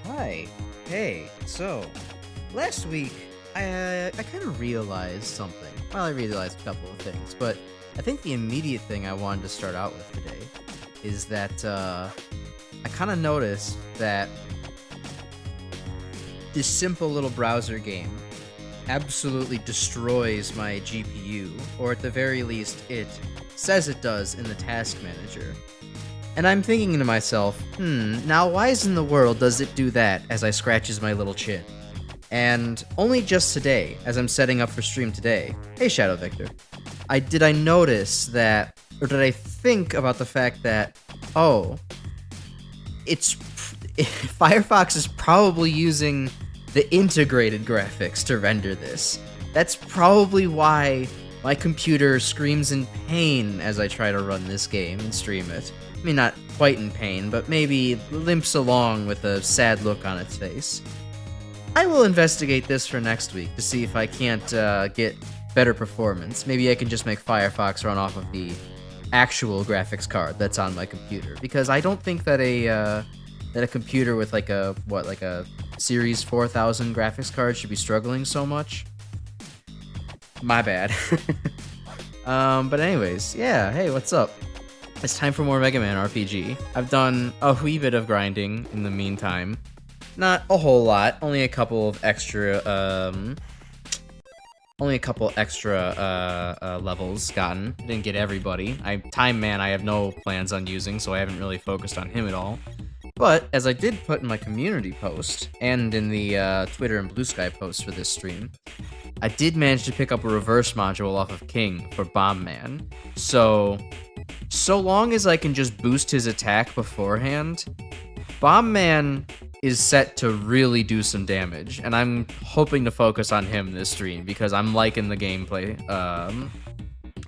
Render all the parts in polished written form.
Hi. Hey, so, last week, I kind of realized something. Well, I realized a couple of things, but I think the immediate thing I wanted to start out with today is that, I kind of noticed that this simple little browser game absolutely destroys my GPU, or at the very least, it says it does in the task manager. And I'm thinking to myself, now why in the world does it do that as I scratches my little chin? And only just today, as I'm setting up for stream today, hey Shadow Victor, did I notice that, or did I think about the fact that, Firefox is probably using the integrated graphics to render this. That's probably why my computer screams in pain as I try to run this game and stream it. I mean, not quite in pain, but maybe limps along with a sad look on its face. I will investigate this for next week to see if I can't get better performance. Maybe I can just make Firefox run off of the actual graphics card that's on my computer, because I don't think that a computer with like a Series 4000 graphics card should be struggling so much. My bad. But anyways, yeah, hey, what's up? It's time for more Mega Man RPG. I've done a wee bit of grinding in the meantime. Not a whole lot, only a couple extra levels gotten. Didn't get everybody. Time Man I have no plans on using, so I haven't really focused on him at all. But, as I did put in my community post, and in the Twitter and Blue Sky post for this stream, I did manage to pick up a reverse module off of King for Bomb Man. So long as I can just boost his attack beforehand, Bomb Man is set to really do some damage, and I'm hoping to focus on him this stream, because I'm liking the gameplay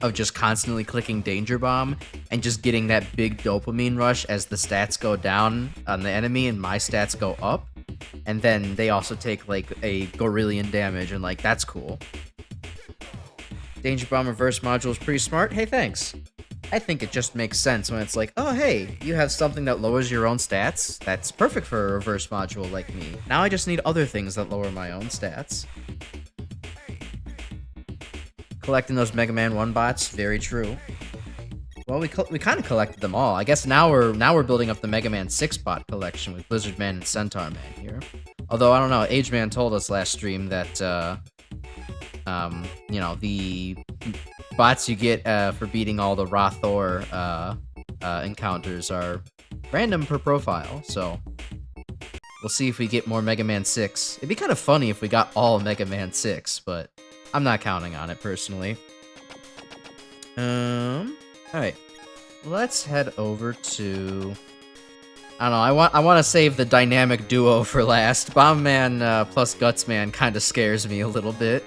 of just constantly clicking Danger Bomb and just getting that big dopamine rush as the stats go down on the enemy and my stats go up. And then they also take like a gorillion damage, and like, that's cool. Danger Bomb reverse module is pretty smart. Hey, thanks. I think it just makes sense when it's like, oh hey, you have something that lowers your own stats? That's perfect for a reverse module like me. Now I just need other things that lower my own stats. Collecting those Mega Man 1 bots, very true. Well, we kind of collected them all. I guess now we're building up the Mega Man 6 bot collection with Blizzard Man and Centaur Man here. Although, I don't know, Age Man told us last stream that, the bots you get for beating all the Rothor encounters are random per profile, so we'll see if we get more Mega Man 6. It'd be kind of funny if we got all Mega Man 6, but I'm not counting on it personally. Alright. Let's head over to, I don't know, I want to save the dynamic duo for last. Bomb Man plus Guts Man kind of scares me a little bit.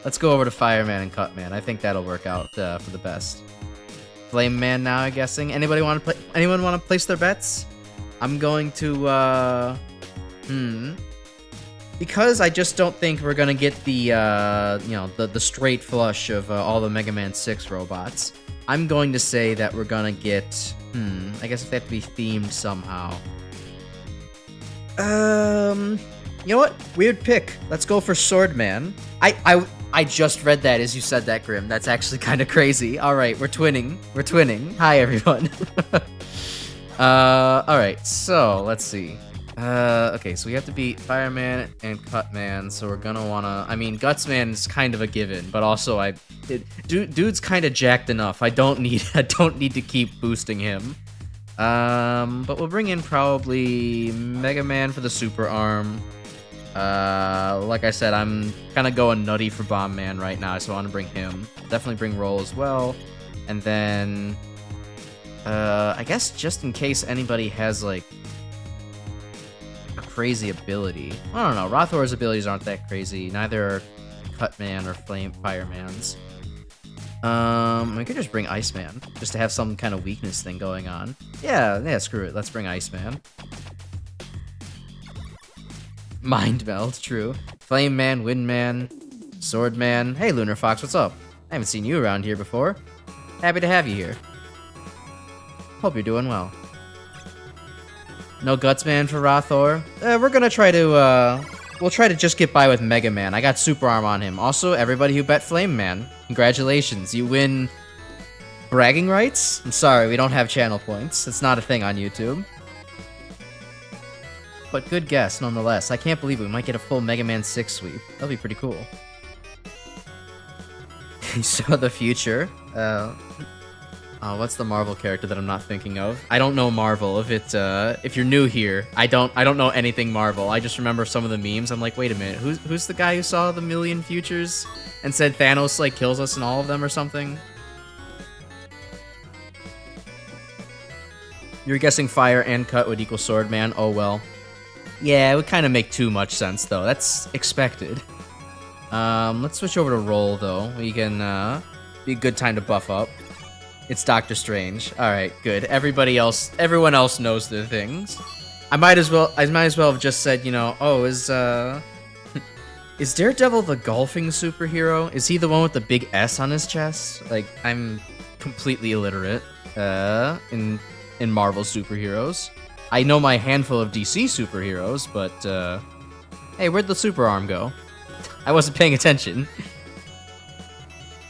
Let's go over to Fireman and Cutman. I think that'll work out for the best. Flame Man now, I'm guessing. Anyone want to place their bets? I'm going to because I just don't think we're gonna get the the straight flush of all the Mega Man 6 robots. I'm going to say that we're gonna get I guess if they have to be themed somehow. You know what? Weird pick. Let's go for Swordman. I just read that as you said that, Grim. That's actually kind of crazy. All right, we're twinning. We're twinning. Hi, everyone. All right, so let's see. Okay, so we have to beat Fireman and Cutman, so we're gonna wanna... I mean, Gutsman's kind of a given, but also dude's kind of jacked enough. I don't need to keep boosting him. But we'll bring in probably Mega Man for the super arm. Like I said, I'm kind of going nutty for Bomb Man right now, so I want to bring him. Definitely bring Roll as well, and then I guess just in case anybody has like crazy ability. I don't know. Rothor's abilities aren't that crazy. Neither are Cutman or Fireman's. We could just bring Iceman, just to have some kind of weakness thing going on. Yeah, screw it. Let's bring Iceman. Mind Meld, true. Flame Man, Wind Man, Sword Man. Hey, Lunar Fox, what's up? I haven't seen you around here before. Happy to have you here. Hope you're doing well. No Guts Man for Rothor. We're gonna try to, we'll try to just get by with Mega Man. I got Super Arm on him. Also, everybody who bet Flame Man, congratulations. You win bragging rights? I'm sorry, we don't have channel points. It's not a thing on YouTube. But good guess, nonetheless. I can't believe we might get a full Mega Man 6 sweep. That'll be pretty cool. You saw the future. What's the Marvel character that I'm not thinking of? I don't know Marvel. If you're new here, I don't know anything Marvel. I just remember some of the memes. I'm like, wait a minute, who's the guy who saw the million futures and said Thanos like kills us in all of them or something? You're guessing fire and cut would equal sword man. Oh well. Yeah, it would kind of make too much sense though. That's expected. Let's switch over to roll though. We can be a good time to buff up. It's Doctor Strange. All right, good. Everyone else knows their things. I might as well have just said, you know, oh, is Daredevil the golfing superhero? Is he the one with the big S on his chest? Like, I'm completely illiterate in Marvel superheroes. I know my handful of DC superheroes, but hey, where'd the super arm go? I wasn't paying attention.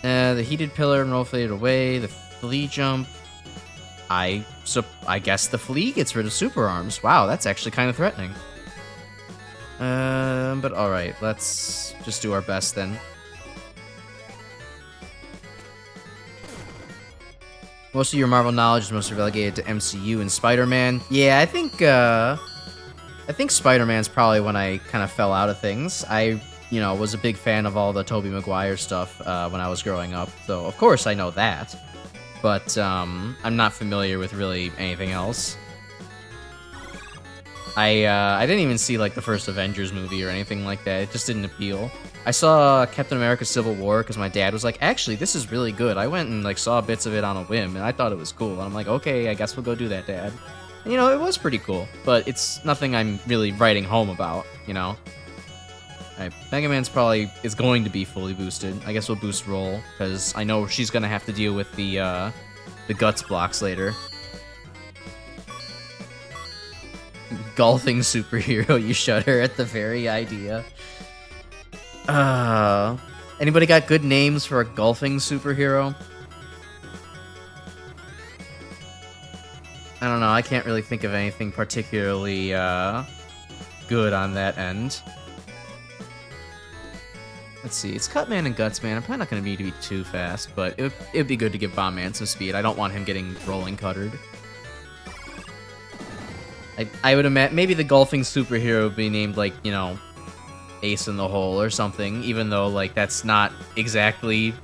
The heated pillar and roll faded away. The flea jump. I guess the flea gets rid of super arms. Wow, that's actually kind of threatening. But all right, let's just do our best then. Most of your Marvel knowledge is mostly relegated to MCU and Spider-Man. Yeah, I think Spider-Man's probably when I kind of fell out of things. I, you know, was a big fan of all the Tobey Maguire stuff when I was growing up, so of course I know that. But I'm not familiar with really anything else. I didn't even see like the first Avengers movie or anything like that. It just didn't appeal. I saw Captain America Civil War because my dad was like, actually, this is really good. I went and like saw bits of it on a whim, and I thought it was cool. And I'm like, okay, I guess we'll go do that, Dad. And, you know, it was pretty cool, but it's nothing I'm really writing home about, you know? Alright, Mega Man's probably is going to be fully boosted. I guess we'll boost Roll, because I know she's going to have to deal with the Guts blocks later. Golfing superhero, you shudder at the very idea. Anybody got good names for a golfing superhero? I don't know, I can't really think of anything particularly good on that end. Let's see, it's Cutman and Gutsman. I'm probably not going to need to be too fast, but it'd be good to give Bombman some speed. I don't want him getting rolling cuttered. I would imagine maybe the golfing superhero would be named, like, you know, Ace in the Hole or something, even though, like, that's not exactly...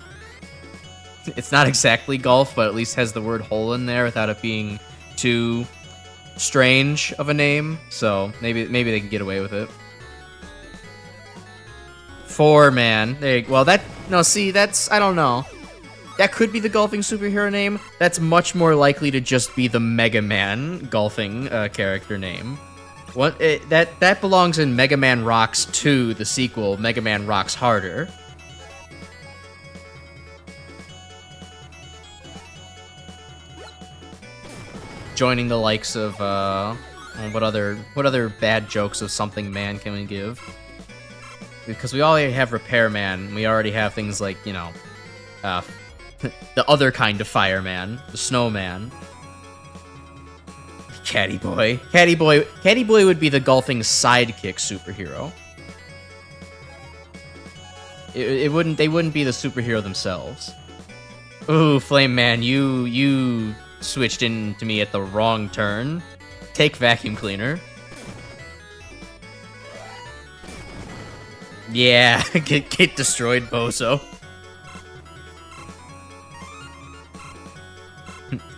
It's not exactly golf, but at least has the word hole in there without it being too strange of a name. So maybe they can get away with it. 4-man. There you, well, that... No, see, that's... I don't know. That could be the golfing superhero name. That's much more likely to just be the Mega Man golfing character name. What that belongs in Mega Man Rocks 2, the sequel, Mega Man Rocks Harder. Joining the likes of what other bad jokes of something man can we give? Because we already have Repairman. We already have things like, you know, the other kind of fireman, the snowman. Caddy Boy. Caddy Boy would be the golfing sidekick superhero. They wouldn't be the superhero themselves. Ooh, Flame Man, you switched into me at the wrong turn. Take Vacuum Cleaner. Yeah, get destroyed, Bozo.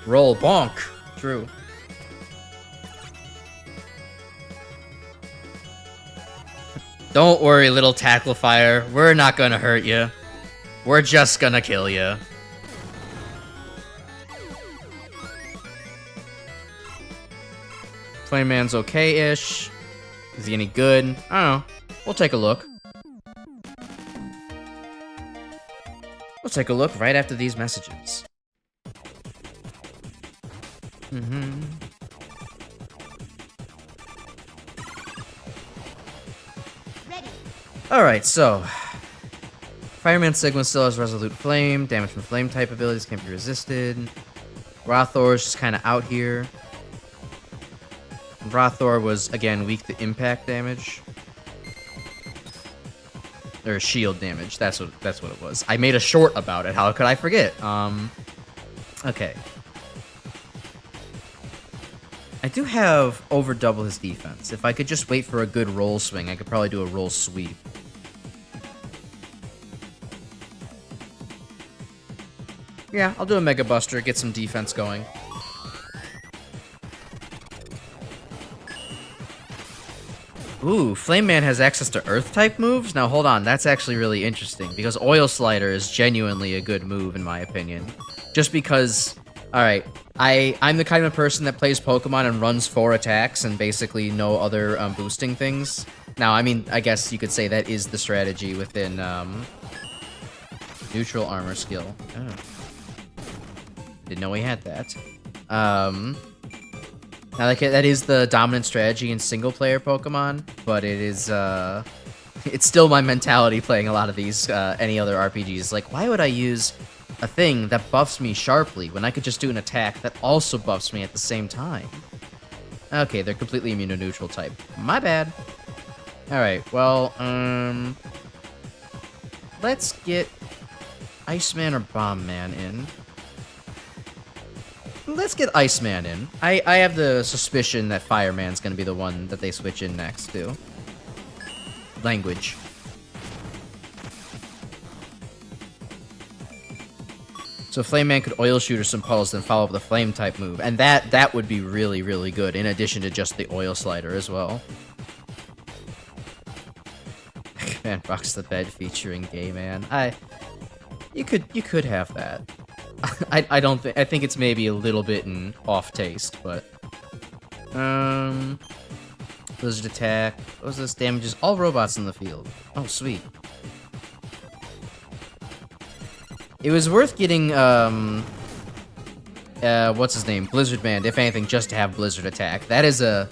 Roll bonk. True. Don't worry, little Tacklefier. We're not gonna hurt you. We're just gonna kill you. Flame Man's okay-ish. Is he any good? I don't know. We'll take a look. We'll take a look right after these messages. Alright, so Fireman Sigma still has Resolute Flame. Damage from flame type abilities can't be resisted. Rothor is just kind of out here. Rothor was, again, weak to impact damage. Or shield damage. That's what it was. I made a short about it. How could I forget? Okay. I do have over double his defense. If I could just wait for a good roll swing, I could probably do a roll sweep. Yeah, I'll do a Mega Buster, get some defense going. Ooh, Flame Man has access to Earth-type moves? Now, hold on, that's actually really interesting, because Oil Slider is genuinely a good move, in my opinion. Just because, alright, I'm the kind of person that plays Pokemon and runs 4 attacks and basically no other boosting things. Now, I mean, I guess you could say that is the strategy within neutral armor skill. Oh. Didn't know he had that. Now, like, that is the dominant strategy in single-player Pokemon, but it is, it's still my mentality playing a lot of these, any other RPGs. Like, why would I use a thing that buffs me sharply when I could just do an attack that also buffs me at the same time? Okay, they're completely immune to neutral type. My bad. Alright, well, let's get Iceman or Bomb Man in. Let's get Iceman in. I have the suspicion that Fireman's gonna be the one that they switch in next to. Language. So Flame Man could Oil Shoot or some puddles, then follow up with a Flame type move. And that would be really, really good, in addition to just the Oil Slider as well. Man, Rocks the Bed featuring Gay Man. You could have that. I don't think, I think it's maybe a little bit in off taste, but Blizzard attack. What was this? Damages all robots in the field. Oh, sweet. It was worth getting what's his name? Blizzard Man, if anything, just to have Blizzard attack. I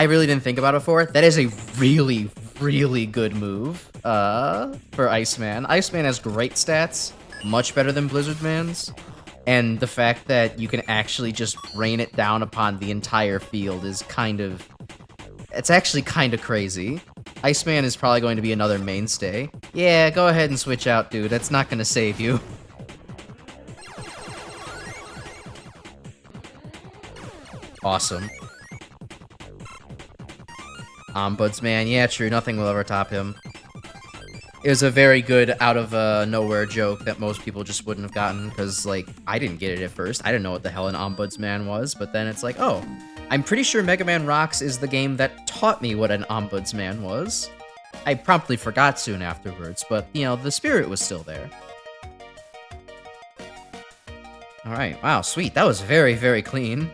really didn't think about it before. That is a really, really good move for Iceman. Iceman has great stats. Much better than Blizzard Man's, and the fact that you can actually just rain it down upon the entire field is it's actually kind of crazy. Iceman is probably going to be another mainstay. Yeah, go ahead and switch out, dude. That's not going to save you. Awesome. Ombudsman, yeah, true. Nothing will ever top him. It was a very good out-of-nowhere joke that most people just wouldn't have gotten, because, like, I didn't get it at first. I didn't know what the hell an Ombudsman was, but then it's like, oh, I'm pretty sure Mega Man Rocks is the game that taught me what an Ombudsman was. I promptly forgot soon afterwards, but, you know, the spirit was still there. Alright, wow, sweet. That was very, very clean.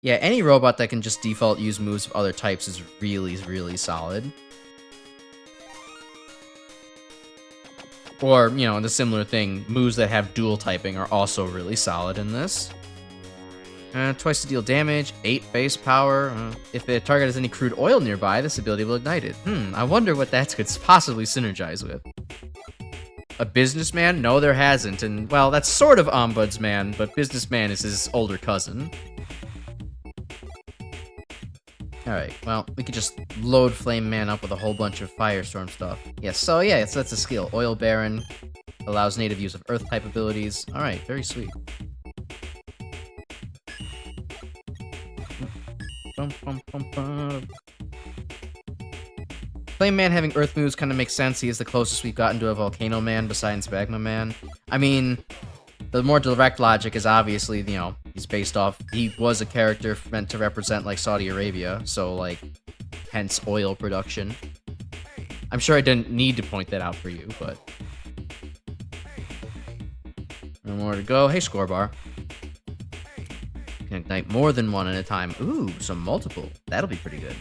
Yeah, any robot that can just default use moves of other types is really, really solid. Or, you know, the similar thing, moves that have dual typing are also really solid in this. Twice to deal damage, 8 base power. If the target has any crude oil nearby, this ability will ignite it. I wonder what that could possibly synergize with. A businessman? No, there hasn't. And, well, that's sort of Ombudsman, but businessman is his older cousin. Alright, well, we could just load Flame Man up with a whole bunch of Firestorm stuff. Yes, so yeah, so that's a skill. Oil Baron allows native use of Earth-type abilities. Alright, very sweet. Flame Man having Earth moves kind of makes sense. He is the closest we've gotten to a Volcano Man besides Magma Man. I mean, the more direct logic is obviously, you know, he's based off, he was a character meant to represent, like, Saudi Arabia, so, like, hence oil production. I'm sure I didn't need to point that out for you, but... No more to go. Hey, score bar. Can ignite more than one at a time. Ooh, some multiple. That'll be pretty good.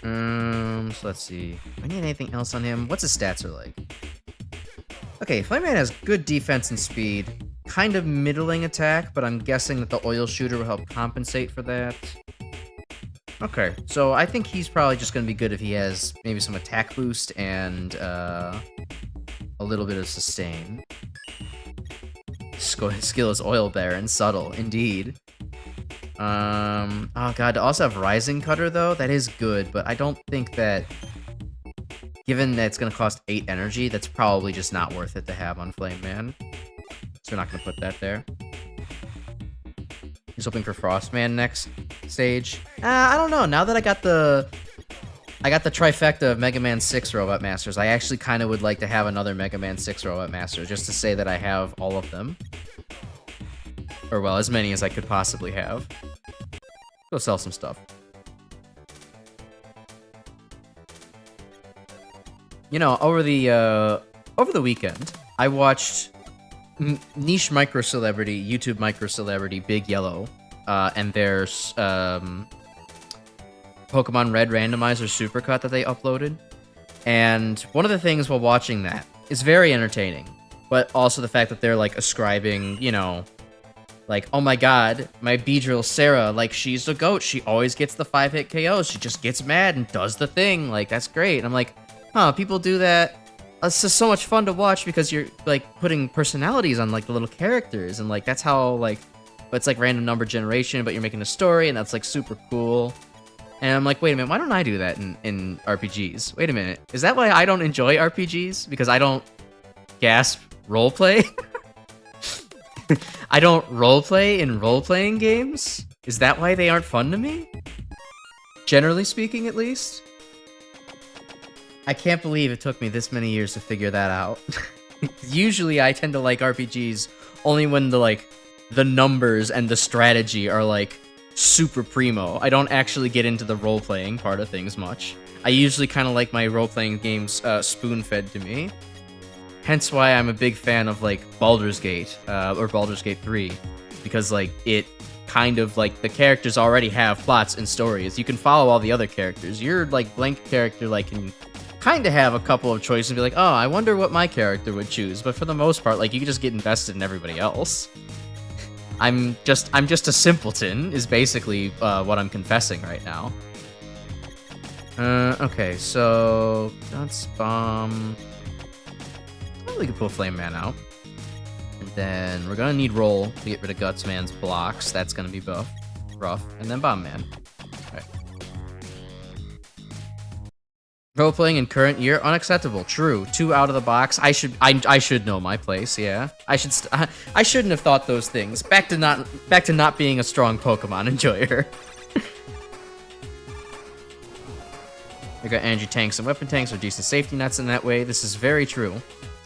So let's see. Do I need anything else on him? What's his stats are like? Okay, Flame Man has good defense and speed. Kind of middling attack, but I'm guessing that the Oil Shooter will help compensate for that. Okay, so I think he's probably just going to be good if he has maybe some attack boost and a little bit of sustain. Skill is oil bearer subtle, indeed. Oh god, to also have Rising Cutter though, that is good, but I don't think that, given that it's going to cost 8 energy, that's probably just not worth it to have on Flame Man. So we're not going to put that there. He's hoping for Frostman next stage. I don't know. Now that I got the trifecta of Mega Man 6 Robot Masters, I actually kind of would like to have another Mega Man 6 Robot Master, just to say that I have all of them. Or, well, as many as I could possibly have. Go sell some stuff. You know, over the weekend, I watched niche micro-celebrity, YouTube micro-celebrity, Big Yellow, and their Pokemon Red Randomizer Supercut that they uploaded. And one of the things while watching that is very entertaining, but also the fact that they're, like, ascribing, you know, like, oh my god, my Beedrill Sarah, like, she's a goat, she always gets the 5-hit KOs, she just gets mad and does the thing, like, that's great. And I'm like, huh, people do that. It's just so much fun to watch because you're, like, putting personalities on, like, the little characters, and, like, that's how, like, it's, like, random number generation, but you're making a story, and that's, like, super cool. And I'm like, wait a minute, why don't I do that in RPGs? Wait a minute, is that why I don't enjoy RPGs? Because I don't gasp roleplay? I don't roleplay in role-playing games? Is that why they aren't fun to me? Generally speaking, at least? I can't believe it took me this many years to figure that out. Usually I tend to like RPGs only when the numbers and the strategy are, like, super primo. I don't actually get into the role-playing part of things much. I usually kind of like my role-playing games spoon-fed to me. Hence why I'm a big fan of, like, Baldur's Gate, or Baldur's Gate 3. Because, like, it kind of, like, the characters already have plots and stories. You can follow all the other characters. Your, like, blank character, like, can kind of have a couple of choices and be like, oh, I wonder what my character would choose. But for the most part, like, you can just get invested in everybody else. I'm just a simpleton, is basically what I'm confessing right now. Okay, so that's bomb. We can pull Flame Man out. And then we're gonna need Roll to get rid of Guts Man's blocks. That's gonna be rough. And then Bomb Man. Alright. Role-playing in current year, unacceptable. True. 2 out of the box. I should know my place, yeah. I shouldn't have thought those things. Back to not being a strong Pokemon enjoyer. We got energy tanks and weapon tanks with decent safety nets in that way. This is very true.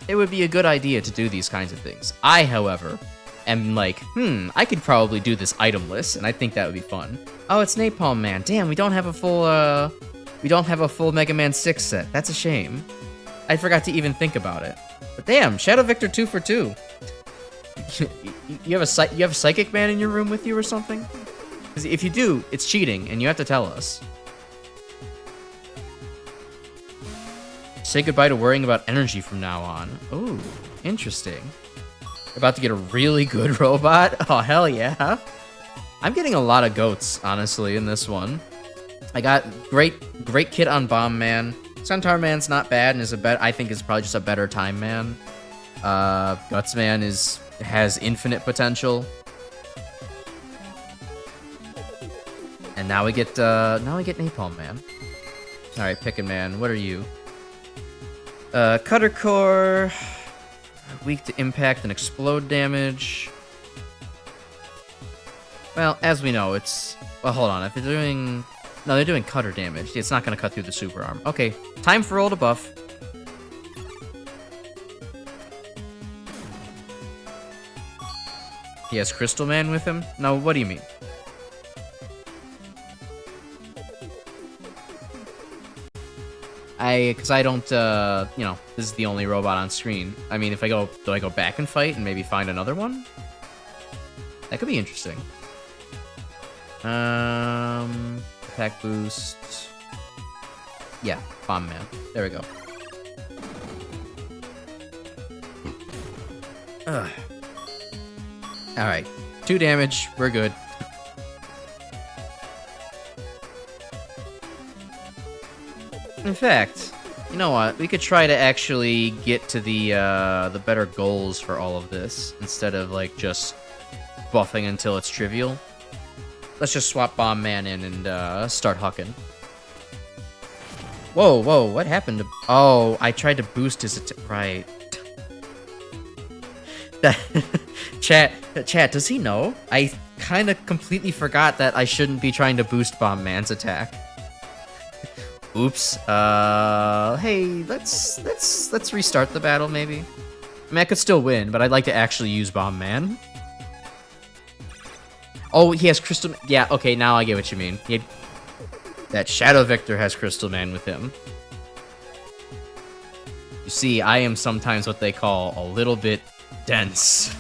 It would be a good idea to do these kinds of things. I, however, am like, I could probably do this itemless, and I think that would be fun. Oh, it's Napalm Man. Damn, we don't have a full Mega Man 6 set. That's a shame. I forgot to even think about it. But damn, Shadow Victor 2 for 2. You have a Psychic Man in your room with you or something? Because if you do, it's cheating, and you have to tell us. Say goodbye to worrying about energy from now on. Ooh, interesting. About to get a really good robot? Oh, hell yeah. I'm getting a lot of goats, honestly, in this one. I got great kit on Bomb Man. Centaur Man's not bad and I think is probably just a better Time Man. Guts Man has infinite potential. And now we get Napalm Man. Alright, Pickin' Man, what are you? Cutter Core, weak to impact and explode damage. Well, as we know, well, hold on, if they're doing... No, they're doing cutter damage. It's not going to cut through the super arm. Okay, time for Roll to buff. He has Crystal Man with him? No, what do you mean? Because I don't, you know, this is the only robot on screen. I mean, do I go back and fight and maybe find another one? That could be interesting. Attack boost. Yeah, Bomb Man. There we go. Ugh. Alright. 2 damage. We're good. In fact, you know what? We could try to actually get to the better goals for all of this instead of like just buffing until it's trivial. Let's just swap Bomb Man in and start hucking. Whoa, whoa! What happened to? Oh, I tried to boost his right. Chat. Does he know? I kind of completely forgot that I shouldn't be trying to boost Bomb Man's attack. Oops. Hey, let's restart the battle, maybe. I mean, I could still win, but I'd like to actually use Bomb Man. Oh, he has Crystal... Yeah, okay, now I get what you mean. That Shadow Victor has Crystal Man with him. You see, I am sometimes what they call a little bit dense.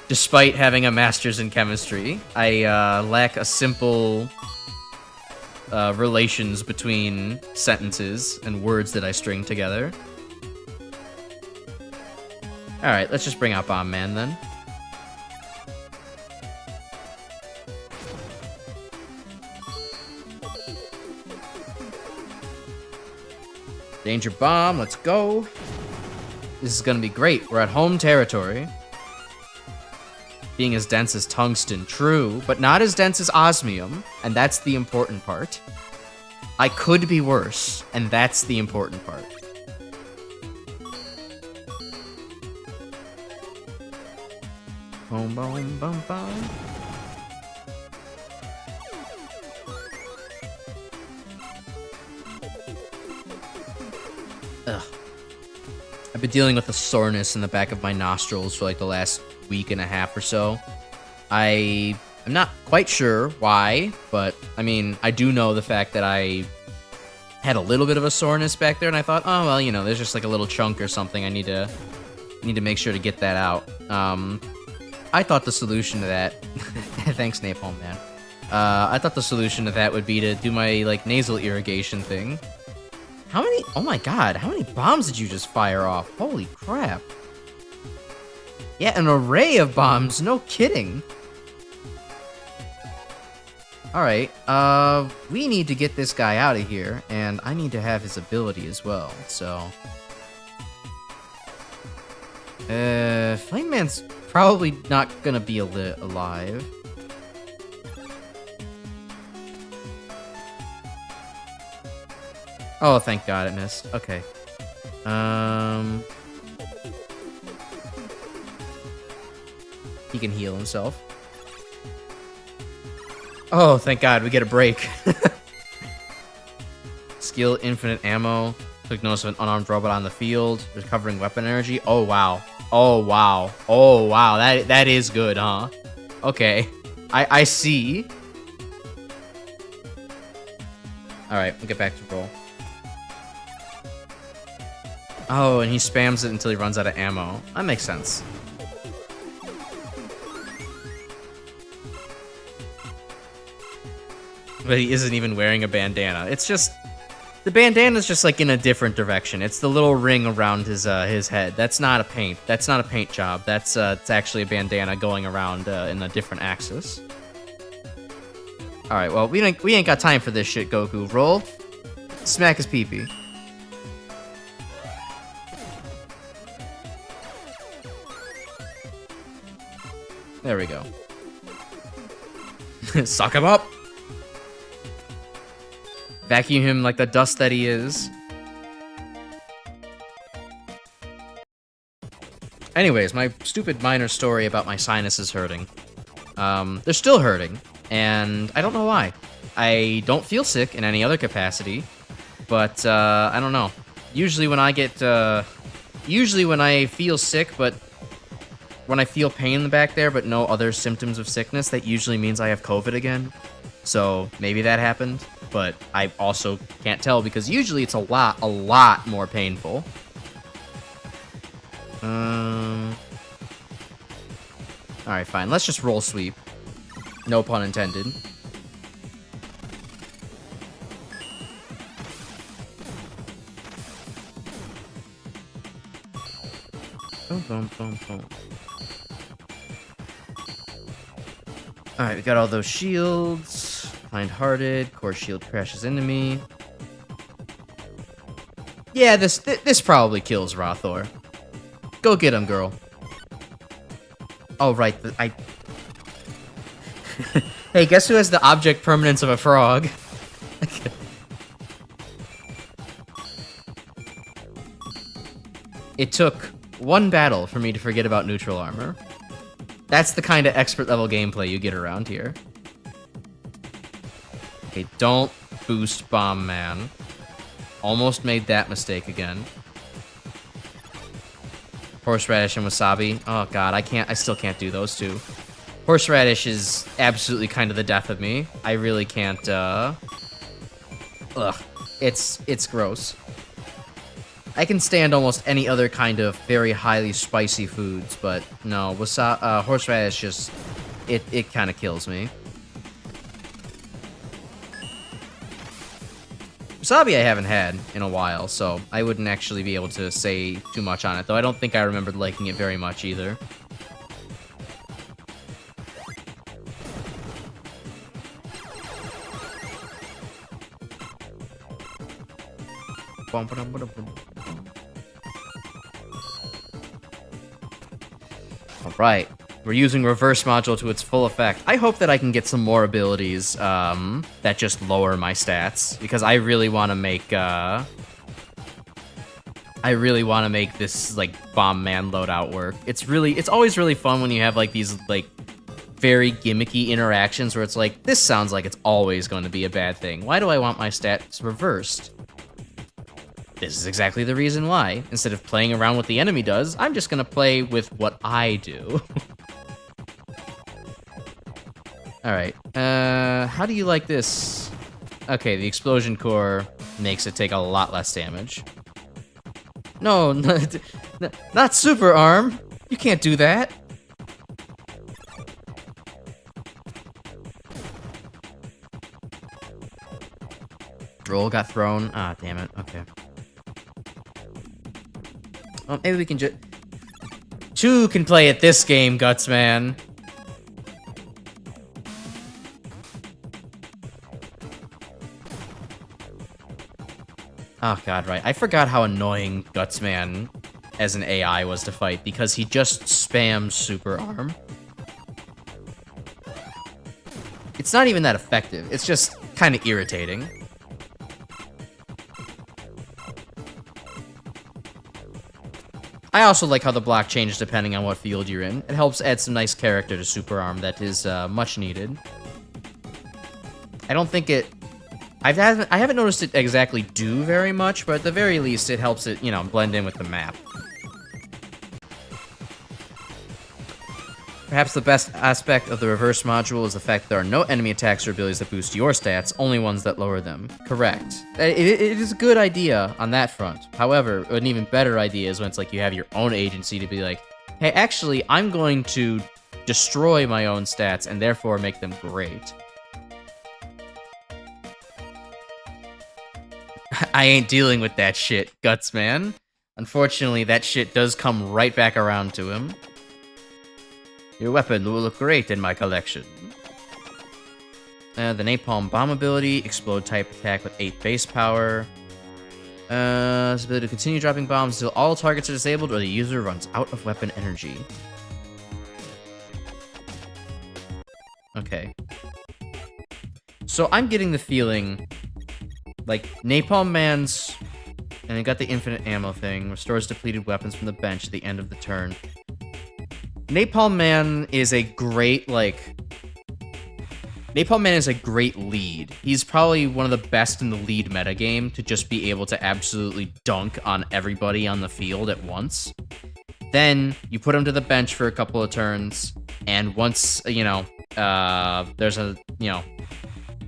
Despite having a master's in chemistry, I lack a simple... relations between sentences and words that I string together. Alright, let's just bring out Bomb Man then. Danger Bomb, let's go. This is gonna be great. We're at home territory. Being as dense as tungsten, true, but not as dense as osmium, and that's the important part. I could be worse, and that's the important part. Boom, boom, boom, boom. Ugh. I've been dealing with a soreness in the back of my nostrils for like the last week and a half or so. I'm not quite sure why, but I mean, I do know the fact that I had a little bit of a soreness back there, and I thought, oh well, you know, there's just like a little chunk or something. I need to make sure to get that out. I thought the solution to that, thanks Napalm Man. I thought the solution to that would be to do my like nasal irrigation thing. How many? Oh my god! How many bombs did you just fire off? Holy crap! Yeah, an array of bombs. No kidding. Alright, we need to get this guy out of here, and I need to have his ability as well, so... Flame Man's probably not gonna be alive. Oh, thank god it missed. Okay. He can heal himself. Oh, thank god, we get a break. Skill, infinite ammo. Took notice of an unarmed robot on the field. Recovering weapon energy. Oh, wow. Oh, wow. Oh, wow. That is good, huh? Okay. I see. Alright, we'll get back to roll. Oh, and he spams it until he runs out of ammo. That makes sense. But he isn't even wearing a bandana. It's just... The bandana's just, like, in a different direction. It's the little ring around his head. That's not a paint. That's not a paint job. That's, it's actually a bandana going around in a different axis. Alright, well, we ain't got time for this shit, Goku. Roll. Smack his pee-pee. There we go. Suck him up! Vacuum him like the dust that he is. Anyways, my stupid minor story about my sinuses hurting. They're still hurting, and I don't know why. I don't feel sick in any other capacity, but I don't know. Usually when I feel sick, but when I feel pain in the back there, but no other symptoms of sickness, that usually means I have COVID again. So maybe that happened, but I also can't tell because usually it's a lot more painful. Alright, fine. Let's just roll sweep. No pun intended. Boom, boom, boom, boom. Alright, we got all those shields. Kind-hearted. Core shield crashes into me. Yeah, this probably kills Rothor. Go get him, girl. Oh, right. Hey, guess who has the object permanence of a frog? It took one battle for me to forget about neutral armor. That's the kind of expert level gameplay you get around here. Okay, don't boost Bomb Man. Almost made that mistake again. Horseradish and Wasabi. Oh god, I still can't do those two. Horseradish is absolutely kind of the death of me. I really can't, Ugh. It's gross. I can stand almost any other kind of very highly spicy foods, but no, horseradish just, it kind of kills me. Wasabi I haven't had in a while, so I wouldn't actually be able to say too much on it, though I don't think I remembered liking it very much either. Alright, we're using reverse module to its full effect. I hope that I can get some more abilities that just lower my stats, because I really want to make this like Bomb Man loadout work. It's always really fun when you have like these like very gimmicky interactions where it's like, this sounds like it's always going to be a bad thing. Why do I want my stats reversed? This is exactly the reason why. Instead of playing around what the enemy does, I'm just gonna play with what I do. Alright, how do you like this? Okay, the explosion core makes it take a lot less damage. No, not super arm! You can't do that! Roll got thrown. Ah, damn it. Okay. Well, maybe we can just... Two can play at this game, Guts Man. Oh god, right. I forgot how annoying Guts Man as an AI was to fight, because he just spams super arm. It's not even that effective. It's just kind of irritating. I also like how the block changes depending on what field you're in. It helps add some nice character to Super Arm that is much needed. I don't think it... I haven't noticed it exactly do very much, but at the very least it helps it, you know, blend in with the map. Perhaps the best aspect of the reverse module is the fact that there are no enemy attacks or abilities that boost your stats, only ones that lower them. Correct. It is a good idea on that front. However, an even better idea is when it's like you have your own agency to be like, hey, actually, I'm going to destroy my own stats and therefore make them great. I ain't dealing with that shit, Guts Man. Unfortunately, that shit does come right back around to him. Your weapon will look great in my collection. The Napalm Bomb ability, Explode type attack with 8 base power. This ability to continue dropping bombs until all targets are disabled or the user runs out of weapon energy. Okay. So I'm getting the feeling, like, Napalm Man's... And it got the infinite ammo thing, restores depleted weapons from the bench at the end of the turn. Napalm Man is a great, like... Napalm Man is a great lead. He's probably one of the best in the lead metagame to just be able to absolutely dunk on everybody on the field at once. Then, you put him to the bench for a couple of turns, and once, you know, there's a, you know,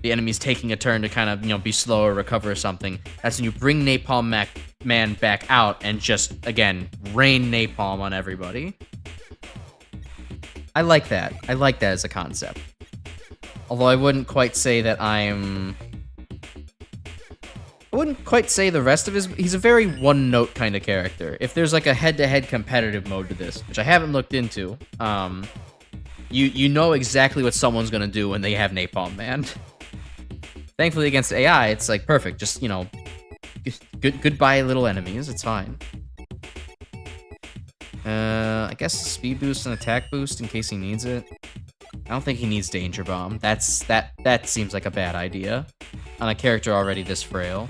the enemy's taking a turn to kind of, you know, be slow or recover or something, that's when you bring Napalm Man back out and just, again, rain napalm on everybody. I like that. I like that as a concept. Although I wouldn't quite say that I wouldn't quite say the rest of his... He's a very one-note kind of character. If there's like a head-to-head competitive mode to this, which I haven't looked into, you know exactly what someone's gonna do when they have Napalm Man. Thankfully against AI, it's like perfect. Just, you know, Goodbye, little enemies. It's fine. I guess speed boost and attack boost in case he needs it. I don't think he needs Danger Bomb. That seems like a bad idea on a character already this frail.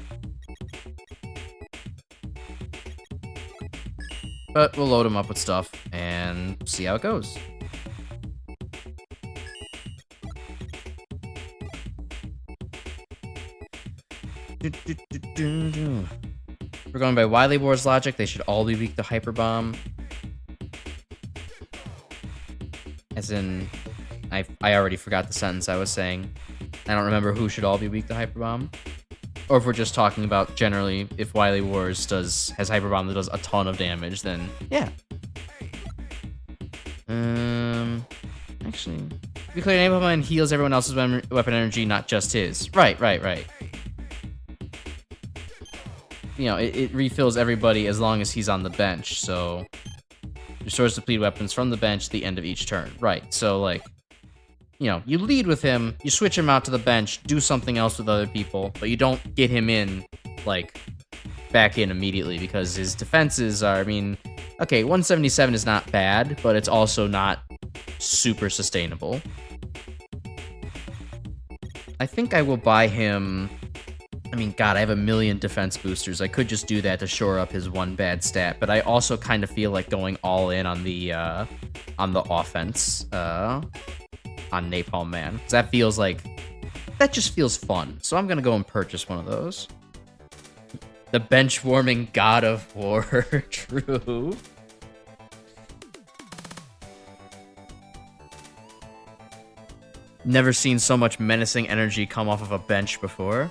But we'll load him up with stuff and see how it goes. We're going by Wily Wars logic. They should all be weak to Hyper Bomb. As in, I already forgot the sentence I was saying. I don't remember who should all be weak to Hyper Bomb. Or if we're just talking about generally, if Wily Wars has Hyper Bomb that does a ton of damage, then yeah. Actually, we clear Napalm Man heals everyone else's weapon energy, not just his. Right. You know, it refills everybody as long as he's on the bench, so restores depleted weapons from the bench at the end of each turn. Right, so like, you know, you lead with him, you switch him out to the bench, do something else with other people, but you don't get him in, like, back in immediately, because his defenses are, I mean, okay, 177 is not bad, but it's also not super sustainable. I think I will buy him... I mean, God, I have a million defense boosters. I could just do that to shore up his one bad stat, but I also kind of feel like going all in on the offense on Napalm Man. 'Cause that just feels fun. So I'm gonna go and purchase one of those. The bench warming God of War, true. Never seen so much menacing energy come off of a bench before.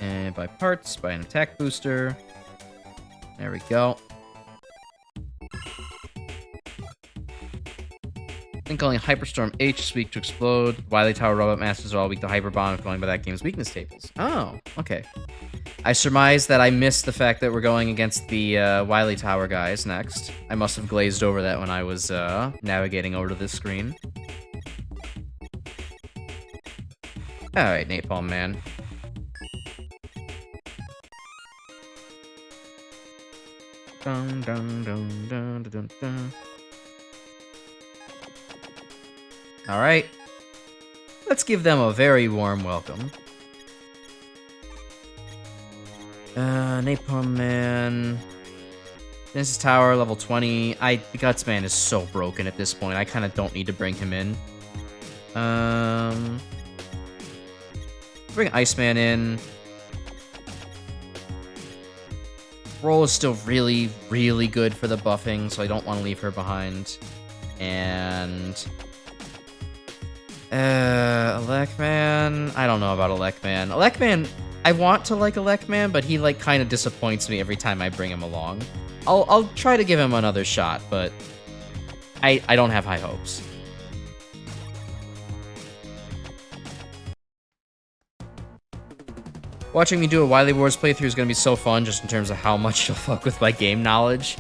And buy parts, buy an attack booster. There we go. I think only Hyperstorm H is weak to explode. Wily Tower Robot Masters are all weak to Hyper Bomb if going by that game's weakness tables. Oh, okay. I surmise that I missed the fact that we're going against the Wily Tower guys next. I must have glazed over that when I was navigating over to this screen. Alright, Napalm Man. Dun, dun, dun, dun, dun, dun. All right, let's give them a very warm welcome. Napalm Man. This is Tower, level 20. The Guts Man is so broken at this point. I kind of don't need to bring him in. Bring Iceman in. Roll is still really, really good for the buffing, so I don't want to leave her behind. And... Elecman? I don't know about Elecman. Elecman, I want to like Elecman, but he, like, kind of disappoints me every time I bring him along. I'll try to give him another shot, but I don't have high hopes. Watching me do a Wily Wars playthrough is going to be so fun, just in terms of how much you'll fuck with my game knowledge.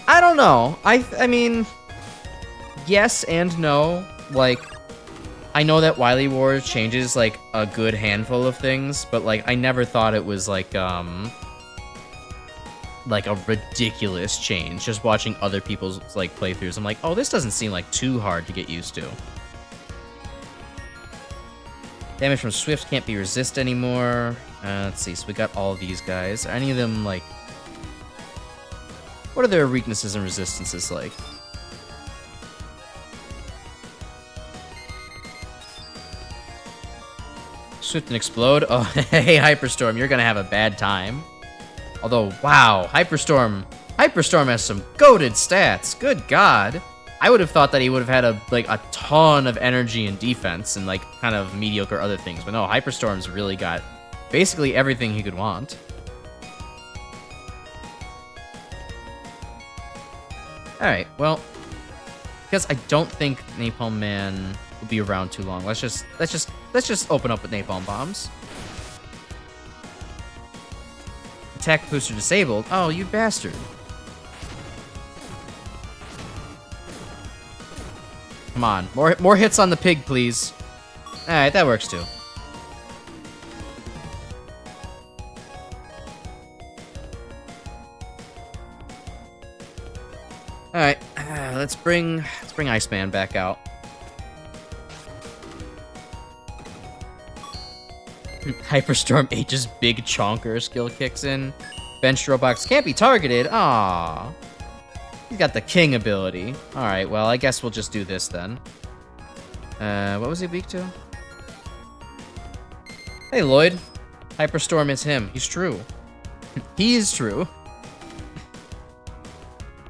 I don't know. I mean, yes and no. Like, I know that Wily Wars changes, like, a good handful of things, but, like, I never thought it was, like a ridiculous change. Just watching other people's, like, playthroughs, I'm like, oh, this doesn't seem, like, too hard to get used to. Damage from Swift can't be resist anymore. Let's see, so we got all these guys. Are any of them, like... What are their weaknesses and resistances like? Swift and Explode? Oh, hey, Hyperstorm, you're gonna have a bad time. Although, wow, Hyperstorm has some goated stats. Good God. I would have thought that he would have had a ton of energy and defense and, like, kind of mediocre other things. But no, Hyperstorm's really got basically everything he could want. Alright, well, because I don't think Napalm Man will be around too long. Let's just open up with Napalm Bombs. Attack booster disabled. Oh, you bastard. Come on, more hits on the pig, please. Alright, that works too. Alright, let's bring Iceman back out. Hyperstorm H's big chonker skill kicks in. Bench Roblox can't be targeted. Aww. He's got the king ability. Alright, well, I guess we'll just do this then. What was he weak to? Hey, Lloyd. Hyperstorm is him. He's true. He is true.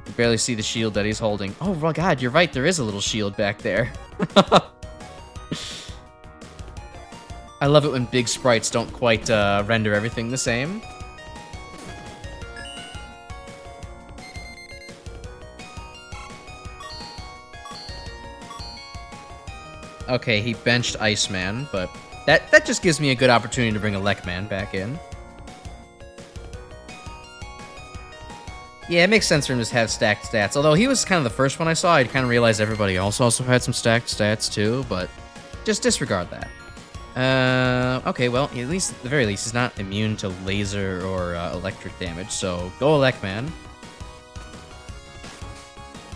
You barely see the shield that he's holding. Oh, my God, you're right. There is a little shield back there. I love it when big sprites don't quite render everything the same. Okay, he benched Iceman, but that just gives me a good opportunity to bring a Lekman back in. Yeah, it makes sense for him to have stacked stats. Although he was kind of the first one I saw, I kind of realized everybody else also had some stacked stats too, but just disregard that. Okay, well, at the very least, he's not immune to laser or electric damage, so go Lekman.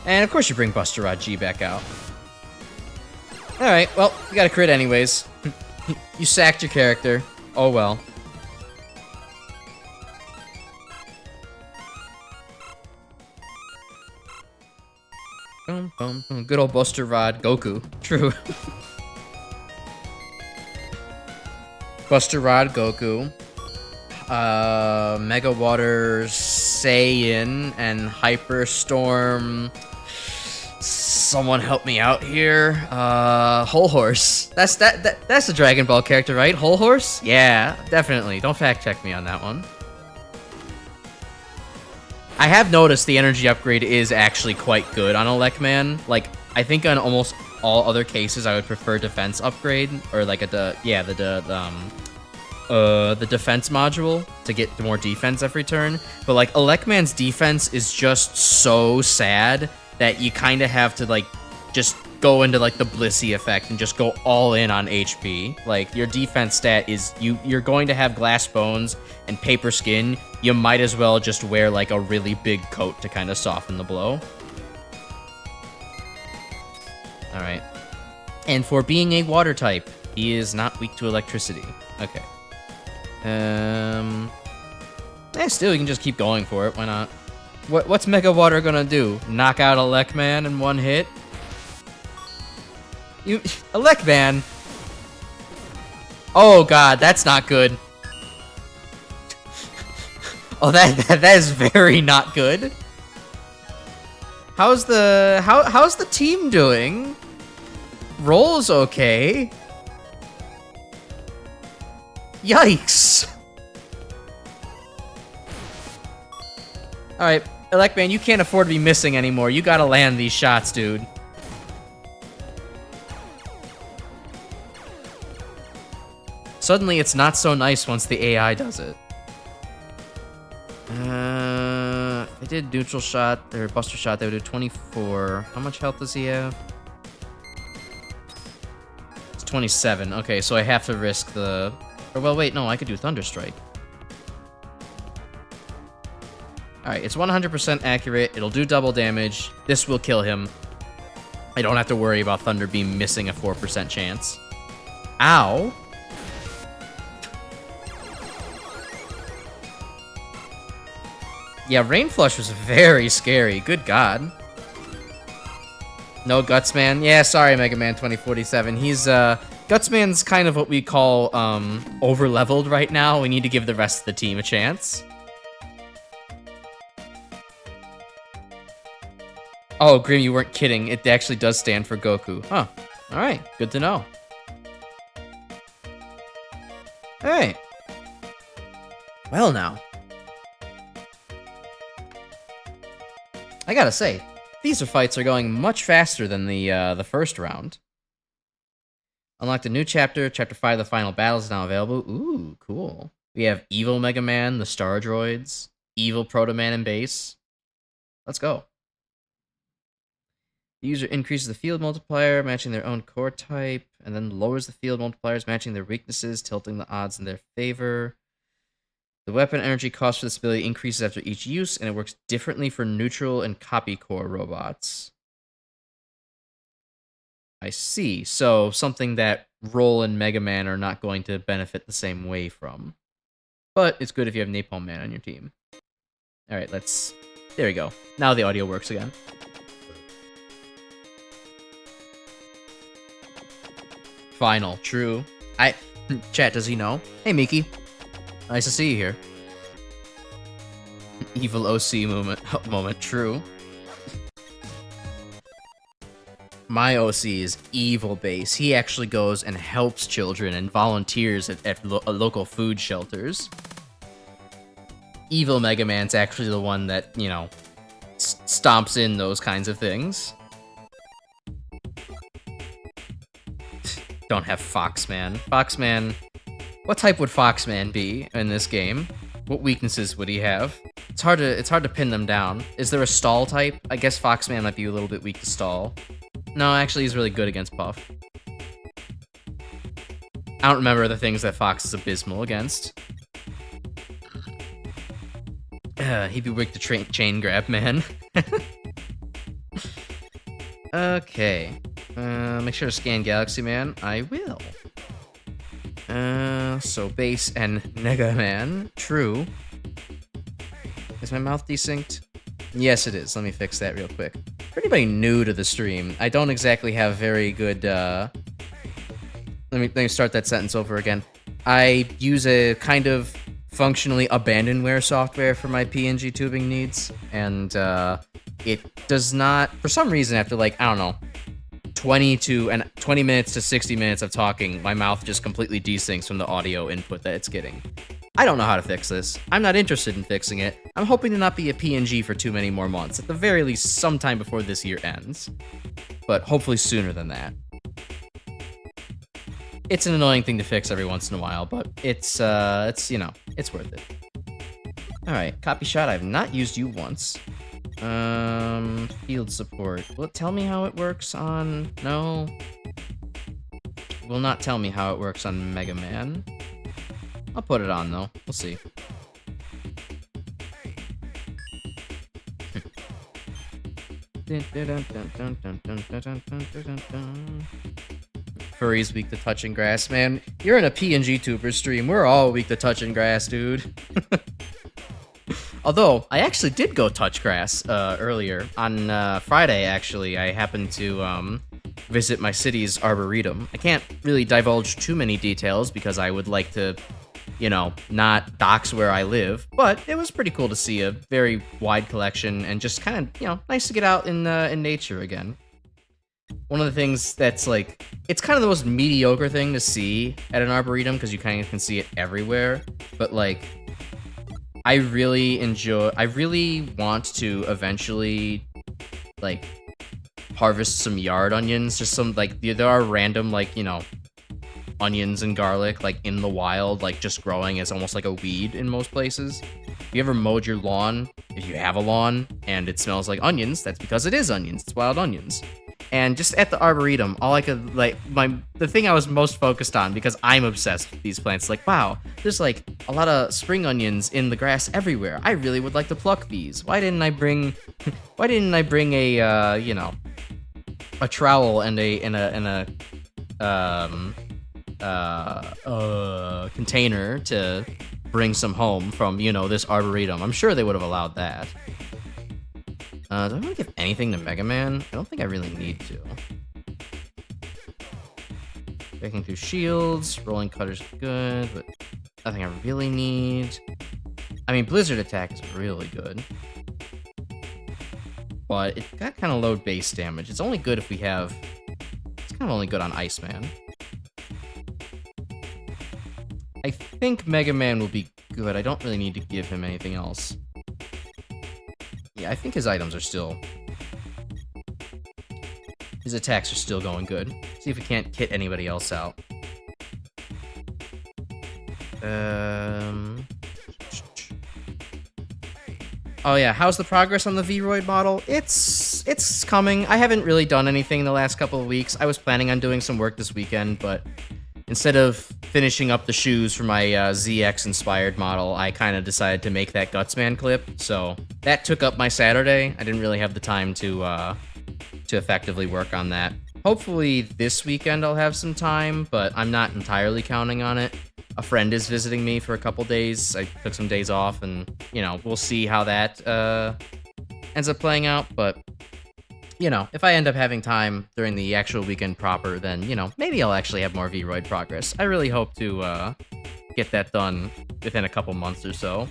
And of course you bring Buster Rod G back out. Alright, well, you got a crit anyways. You sacked your character. Oh well. Good old Buster Rod Goku. True. Buster Rod Goku. Mega Water Saiyan and Hyperstorm. Someone help me out here. Whole Horse. That's a Dragon Ball character, right? Whole Horse? Yeah, definitely. Don't fact check me on that one. I have noticed the energy upgrade is actually quite good on a Lekman. Like, I think on almost all other cases, I would prefer defense upgrade or like the defense module to get more defense every turn. But like, a Lekman's defense is just so sad that you kind of have to like just go into like the Blissey effect and just go all in on HP. Like, your defense stat is you're going to have glass bones and paper skin. You might as well just wear like a really big coat to kind of soften the blow. All right. And for being a water type, he is not weak to electricity. Okay. Still, you can just keep going for it. Why not? What's Mega Water gonna do? Knock out a Lekman in one hit? A Lekman? Oh god, that's not good. Oh, that is very not good. How's the team doing? Roll's okay. Yikes. Alright, Lekman, you can't afford to be missing anymore. You gotta land these shots, dude. Suddenly, it's not so nice once the AI does it. If they did neutral shot, or buster shot, they would do 24. How much health does he have? It's 27. Okay, so I have to risk the... Or, well, wait, no, I could do Thunder Strike. Alright, it's 100% accurate. It'll do double damage. This will kill him. I don't have to worry about Thunder Beam missing a 4% chance. Ow! Yeah, Rain Flush was very scary. Good god. No Gutsman? Yeah, sorry, Mega Man 2047. He's, Gutsman's kind of what we call, over-leveled right now. We need to give the rest of the team a chance. Oh, Grim, you weren't kidding. It actually does stand for Goku. Huh. Alright, good to know. Alright. Well now. I gotta say, these fights are going much faster than the first round. Unlocked a new chapter. Chapter 5, the final battle, is now available. Ooh, cool. We have Evil Mega Man, the Star Droids, Evil Proto Man and Base. Let's go. The user increases the field multiplier, matching their own core type, and then lowers the field multipliers, matching their weaknesses, tilting the odds in their favor. The The weapon energy cost for this ability increases after each use, and it works differently for neutral and copy core robots. I see. So something that Roll and Mega Man are not going to benefit the same way from. But it's good if you have Napalm Man on your team. Alright, let's... There we go. Now the audio works again. Final. True. Chat, does he know? Hey, Miki. Nice to see you here. Evil OC moment. True. My OC is evil base. He actually goes and helps children and volunteers at local food shelters. Evil Mega Man's actually the one that, you know, stomps in those kinds of things. Don't have Foxman. Foxman... What type would Foxman be in this game? What weaknesses would he have? It's hard to pin them down. Is there a stall type? I guess Foxman might be a little bit weak to stall. No, actually he's really good against Puff. I don't remember the things that Fox is abysmal against. He'd be weak to chain grab, man. Okay. Make sure to scan Galaxy Man. I will. So base and Mega Man. True. Is my mouth desynced? Yes, it is. Let me fix that real quick. For anybody new to the stream, I don't exactly have very good, Let me start that sentence over again. I use a kind of functionally abandonware software for my PNG tubing needs, and, it does not, for some reason, after, like, I don't know, 20 minutes to 60 minutes of talking, my mouth just completely desyncs from the audio input that it's getting. I don't know how to fix this. I'm not interested in fixing it. I'm hoping to not be a PNG for too many more months, at the very least sometime before this year ends. But hopefully sooner than that. It's an annoying thing to fix every once in a while, but it's you know, it's worth it. Alright, copy shot, I've not used you once. Field support. Will it tell me how it works on... No. Will not tell me how it works on Mega Man. I'll put it on, though. We'll see. Furry's weak to touching grass, man. You're in a PNG tuber stream. We're all weak to touching grass, dude. Although, I actually did go touch grass earlier. On Friday, actually, I happened to visit my city's arboretum. I can't really divulge too many details because I would like to, you know, not dox where I live. But it was pretty cool to see a very wide collection and just kind of, you know, nice to get out in nature again. One of the things that's, like, it's kind of the most mediocre thing to see at an arboretum because you kind of can see it everywhere. But, like... I really want to eventually, like, harvest some yard onions. Just some, like, there are random, like, you know, onions and garlic, like, in the wild, like, just growing as almost like a weed in most places. If you ever mowed your lawn, if you have a lawn, and it smells like onions, that's because it is onions. It's wild onions. And just at the Arboretum, all I could, like, the thing I was most focused on, because I'm obsessed with these plants, like, wow, there's, like, a lot of spring onions in the grass everywhere. I really would like to pluck these. Why didn't I bring a, you know, a trowel and a container to bring some home from, you know, this Arboretum? I'm sure they would have allowed that. Do I want to give anything to Mega Man? I don't think I really need to. Breaking through shields, rolling cutter's good, but nothing I really need. I mean, Blizzard attack is really good. But it got kind of low base damage. It's only good if we have... It's kind of only good on Iceman. I think Mega Man will be good. I don't really need to give him anything else. Yeah, I think his items are still... His attacks are still going good. See if we can't kit anybody else out. Oh yeah, how's the progress on the Vroid model? It's coming. I haven't really done anything in the last couple of weeks. I was planning on doing some work this weekend, but instead of finishing up the shoes for my ZX-inspired model, I kind of decided to make that Gutsman clip. So that took up my Saturday. I didn't really have the time to effectively work on that. Hopefully this weekend I'll have some time, but I'm not entirely counting on it. A friend is visiting me for a couple days. I took some days off, and, you know, we'll see how that ends up playing out. But, you know, if I end up having time during the actual weekend proper, then, you know, maybe I'll actually have more Vroid progress. I really hope to get that done within a couple months or so.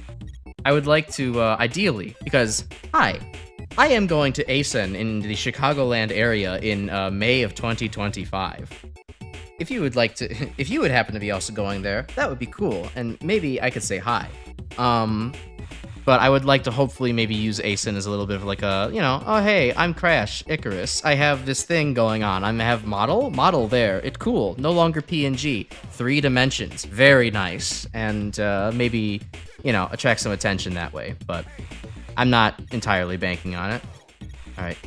I would like to, ideally, because, hi, I am going to ASEN in the Chicagoland area in May of 2025. If you would like to, if you would happen to be also going there, that would be cool, and maybe I could say hi. But I would like to hopefully maybe use ASEN as a little bit of like a, you know, oh hey, I'm Crash, Icarus. I have this thing going on. I have model there. It's cool. No longer PNG. 3 dimensions. Very nice. And maybe, you know, attract some attention that way. But I'm not entirely banking on it. All right.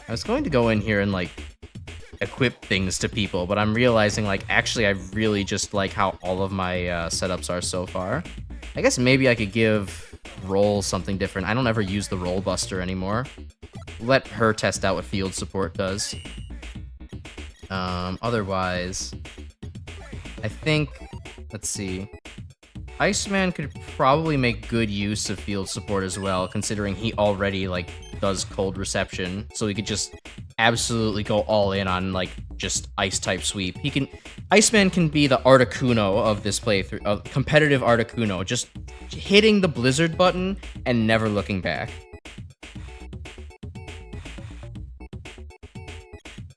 I was going to go in here and like equip things to people, but I'm realizing like actually I really just like how all of my setups are so far. I guess maybe I could give Roll something different. I don't ever use the Roll Buster anymore. Let her test out what field support does. Otherwise, I think, let's see. Iceman could probably make good use of field support as well, considering he already like does cold reception, so he could just absolutely go all in on like just ice type sweep. Iceman can be the Articuno of this playthrough, competitive Articuno, just hitting the Blizzard button and never looking back.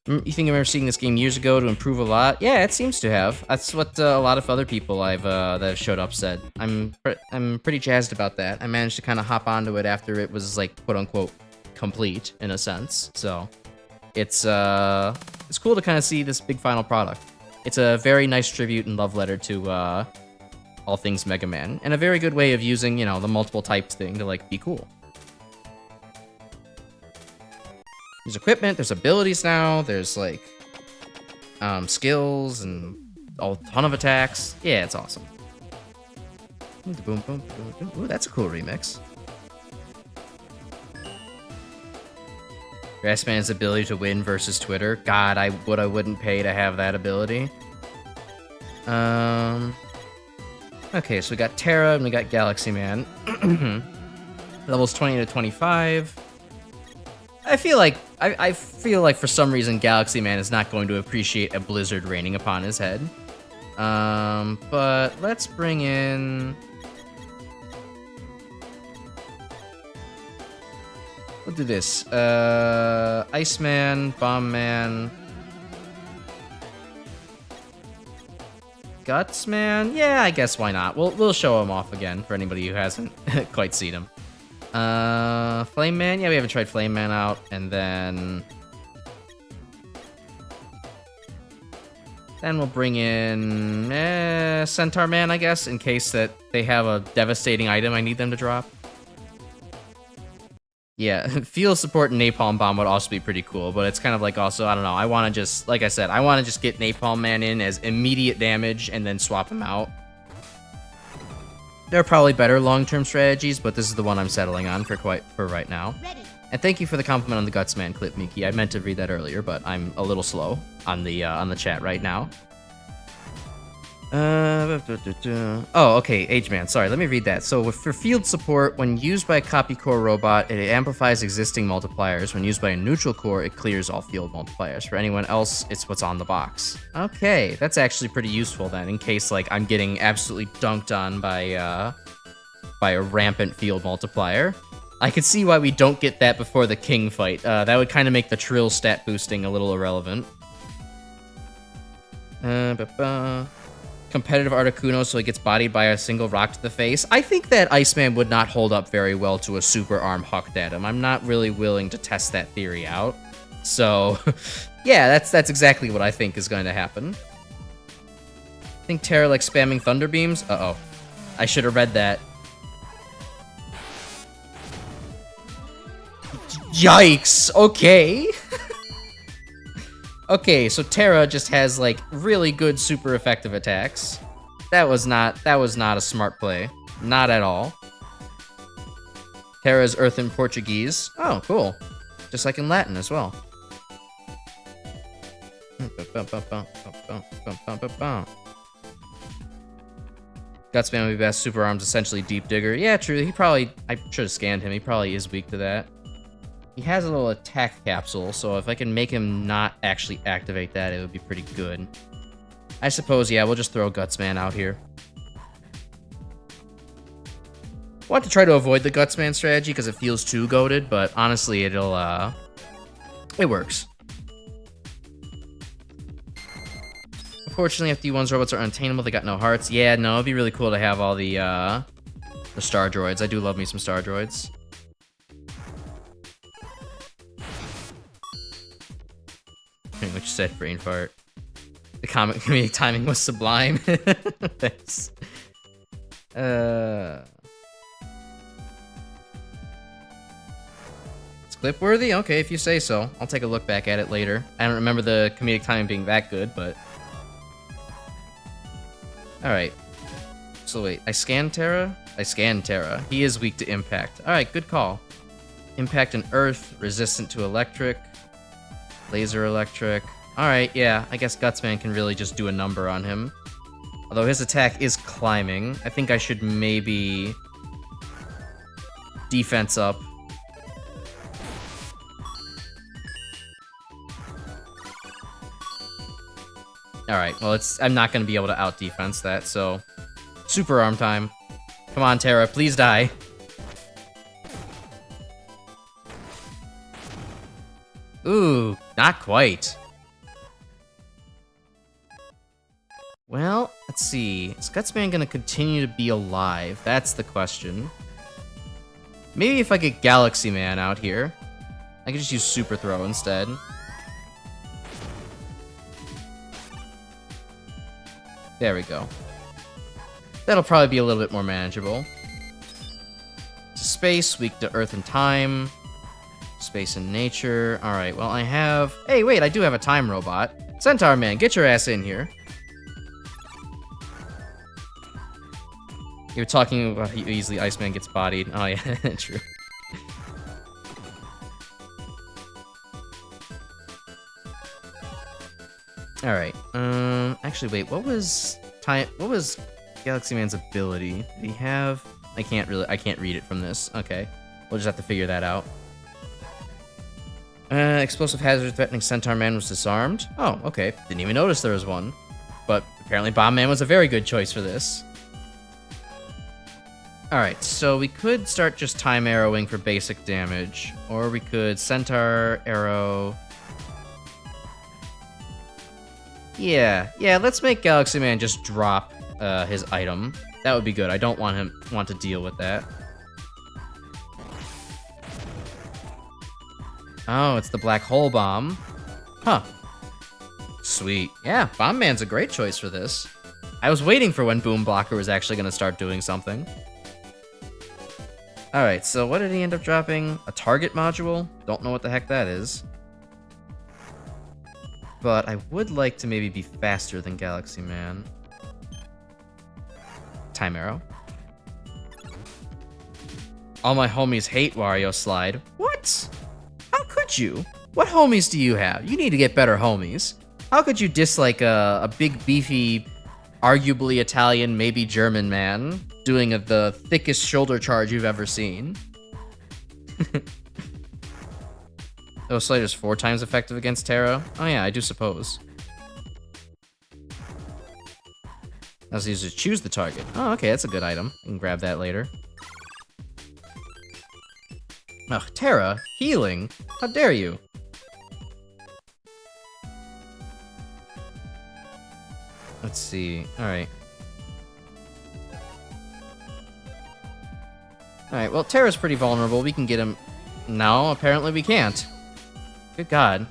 You think I remember seeing this game years ago to improve a lot? Yeah, it seems to have. That's what a lot of other people that have showed up said. I'm pretty jazzed about that. I managed to kind of hop onto it after it was like quote unquote complete in a sense. So it's cool to kind of see this big final product. It's a very nice tribute and love letter to all things Mega Man, and a very good way of using, you know, the multiple types thing to like be cool. There's equipment, there's abilities now, there's like skills and a ton of attacks. Yeah, it's awesome. Boom, boom, boom, boom. Ooh, that's a cool remix. Grassman's ability to win versus Twitter. God, I wouldn't pay to have that ability. Okay, so we got Terra and we got Galaxy Man. Levels 20 to 25. I feel like for some reason Galaxy Man is not going to appreciate a blizzard raining upon his head. But let's bring in. We'll do this. Iceman, Bomb Man, Guts Man. Yeah, I guess why not? We'll show him off again for anybody who hasn't quite seen him. Flame Man. Yeah, we haven't tried Flame Man out, and then we'll bring in Centaur Man, I guess, in case that they have a devastating item I need them to drop. Yeah, field support and Napalm Bomb would also be pretty cool, but it's kind of like also, I don't know, I want to just, like I said, I want to just get Napalm Man in as immediate damage and then swap him out. There are probably better long-term strategies, but this is the one I'm settling on for right now. Ready. And thank you for the compliment on the Gutsman clip, Miki. I meant to read that earlier, but I'm a little slow on the chat right now. Oh, okay, H-Man, sorry, let me read that. So for field support, when used by a copy core robot, it amplifies existing multipliers. When used by a neutral core, it clears all field multipliers. For anyone else, it's what's on the box. Okay, that's actually pretty useful then, in case like I'm getting absolutely dunked on by a rampant field multiplier. I could see why we don't get that before the King fight. That would kind of make the Trill stat boosting a little irrelevant. Competitive Articuno, so he gets bodied by a single rock to the face. I think that Iceman would not hold up very well to a super arm hucked at him. I'm not really willing to test that theory out. So, yeah, that's exactly what I think is going to happen. I think Terra likes spamming Thunder Beams. Uh-oh. I should have read that. Yikes! Okay. Okay, so Terra just has, like, really good super effective attacks. That was not a smart play. Not at all. Terra's Earth in Portuguese. Oh, cool. Just like in Latin as well. Gutsman would be best. Super Arms essentially Deep Digger. Yeah, true. I should have scanned him. He probably is weak to that. He has a little attack capsule, so if I can make him not actually activate that, it would be pretty good. I suppose, yeah, we'll just throw Gutsman out here. I want to try to avoid the Gutsman strategy because it feels too goated, but honestly, it works. Unfortunately, FD1's robots are unattainable. They got no hearts. Yeah, no, it'd be really cool to have all the star droids. I do love me some star droids. Which said brain fart. The comic comedic timing was sublime. Thanks. It's clip worthy? Okay, if you say so. I'll take a look back at it later. I don't remember the comedic timing being that good, but... Alright. So wait, I scanned Terra? I scanned Terra. He is weak to impact. Alright, good call. Impact and earth, resistant to electric. Laser electric. Alright, yeah, I guess Gutsman can really just do a number on him. Although his attack is climbing. I think I should maybe... defense up. Alright, well, I'm not going to be able to out-defense that, so... Super arm time. Come on, Terra, please die. Ooh, not quite. Well, let's see. Is Gutsman going to continue to be alive? That's the question. Maybe if I get Galaxy Man out here, I could just use Super Throw instead. There we go. That'll probably be a little bit more manageable. Space, weak to Earth and Time. Space and Nature. Alright, well I have... Hey, wait, I do have a time robot. Centaur Man, get your ass in here. You were talking about how easily Iceman gets bodied. Oh yeah, true. Alright, actually wait, what was Galaxy Man's ability? Did he have... I can't read it from this. Okay, we'll just have to figure that out. Explosive hazard threatening Centaur Man was disarmed. Oh, okay, didn't even notice there was one. But apparently Bomb Man was a very good choice for this. Alright, so we could start just time arrowing for basic damage, or we could Centaur arrow... Yeah, let's make Galaxy Man just drop his item. That would be good. I don't want to deal with that. Oh, it's the black hole bomb. Huh. Sweet. Yeah, Bomb Man's a great choice for this. I was waiting for when Boom Blocker was actually going to start doing something. Alright, so what did he end up dropping? A target module? Don't know what the heck that is. But I would like to maybe be faster than Galaxy Man. Time arrow. All my homies hate Wario Slide. What? How could you? What homies do you have? You need to get better homies. How could you dislike a big, beefy, arguably Italian, maybe German man doing the thickest shoulder charge you've ever seen? Oh, Slider's 4 times effective against Terra? Oh yeah, I do suppose. I was used to choose the target. Oh, okay, that's a good item. I can grab that later. Ugh, Terra, healing? How dare you? Let's see. Alright. Alright, well, Terra's pretty vulnerable. We can get him... No, apparently we can't. Good God.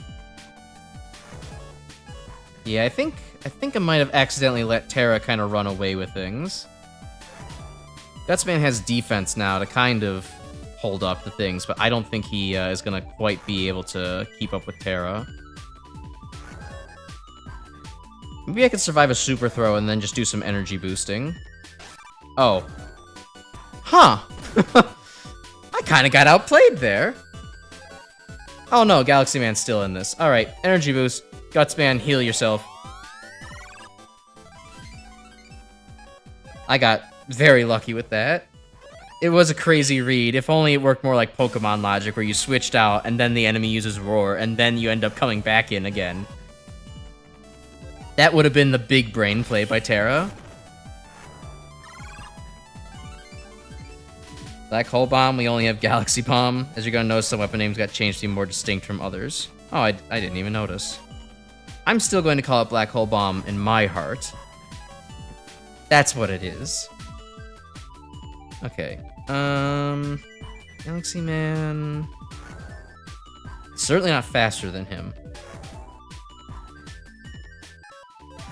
Yeah, I think I might have accidentally let Terra kind of run away with things. Gutsman has defense now to kind of hold up the things, but I don't think he is going to quite be able to keep up with Terra. Maybe I could survive a super throw and then just do some energy boosting. Oh. Huh. I kind of got outplayed there. Oh no, Galaxy Man's still in this. Alright, energy boost. Guts Man, heal yourself. I got very lucky with that. It was a crazy read. If only it worked more like Pokemon logic, where you switched out, and then the enemy uses Roar, and then you end up coming back in again. That would have been the big brain play by Terra. Black Hole Bomb, we only have Galaxy Bomb. As you're gonna notice, some weapon names got changed to be more distinct from others. Oh, I didn't even notice. I'm still going to call it Black Hole Bomb in my heart. That's what it is. Okay. Galaxy Man... Certainly not faster than him.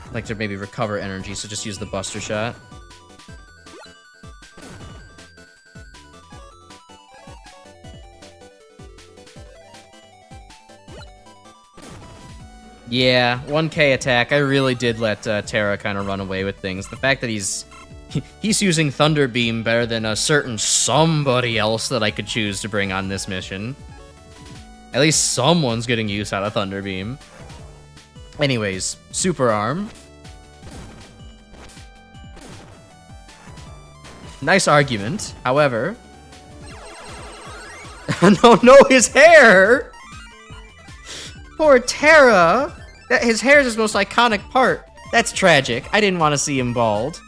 I'd like to maybe recover energy, so just use the Buster Shot. Yeah, 1k attack. I really did let Terra kind of run away with things. The fact that he's using Thunder Beam better than a certain somebody else that I could choose to bring on this mission. At least someone's getting use out of Thunder Beam. Anyways, Super Arm. Nice argument. However... no, his hair! Poor Terra! His hair is his most iconic part. That's tragic. I didn't want to see him bald.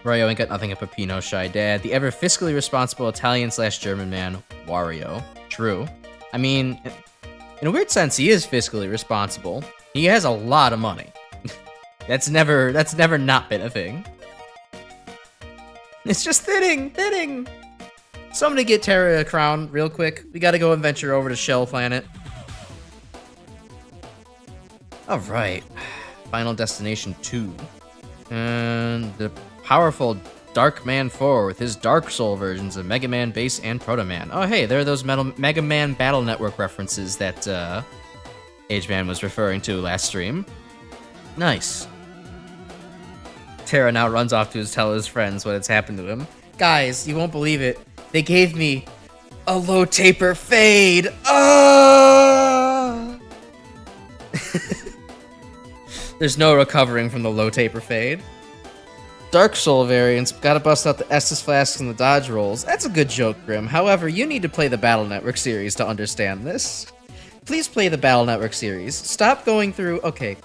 Wario ain't got nothing of Peppino, Shy Dad. The ever fiscally responsible Italian/German man, Wario. True. I mean, in a weird sense, he is fiscally responsible. He has a lot of money. That's never not been a thing. It's just thinning. Somebody get Terra a crown real quick. We gotta go and venture over to Shell Planet. Alright. Final Destination 2. And the powerful Dark Man 4 with his Dark Soul versions of Mega Man, Base, and Proto Man. Oh hey, there are those Mega Man Battle Network references that Ageman was referring to last stream. Nice. Terra now runs off to tell his friends what has happened to him. Guys, you won't believe it. They gave me a low taper fade. Ah! There's no recovering from the low taper fade. Dark Soul variants, gotta bust out the Estus Flasks and the dodge rolls. That's a good joke, Grim. However, you need to play the Battle Network series to understand this. Please play the Battle Network series. Stop going through... Okay.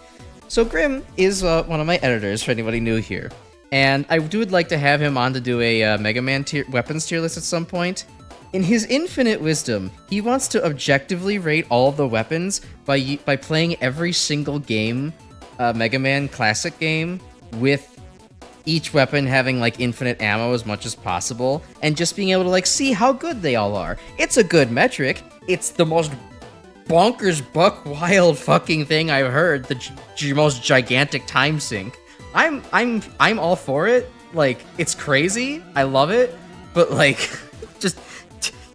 So Grim is one of my editors, for anybody new here, and I would like to have him on to do a Mega Man weapons tier list at some point. In his infinite wisdom, he wants to objectively rate all of the weapons by playing every single game, Mega Man classic game, with each weapon having like infinite ammo as much as possible, and just being able to like see how good they all are. It's a good metric. It's the most bonkers buck wild fucking thing I've heard. The most gigantic time sink. I'm all for it. Like, it's crazy. I love it. But like, just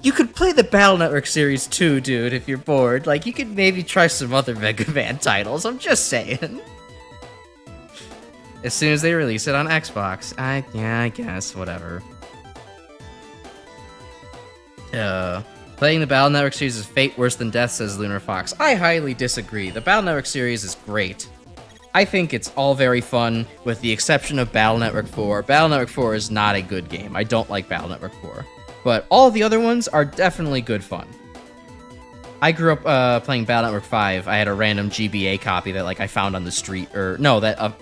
you could play the Battle Network series too, dude, if you're bored. Like, you could maybe try some other Mega Man titles. I'm just saying. As soon as they release it on Xbox, yeah, I guess, whatever. Playing the Battle Network series is fate worse than death, says Lunar Fox. I highly disagree. The Battle Network series is great. I think it's all very fun, with the exception of Battle Network 4. Battle Network 4 is not a good game. I don't like Battle Network 4. But all of the other ones are definitely good fun. I grew up playing Battle Network 5. I had a random GBA copy that like I found on the street, or no, that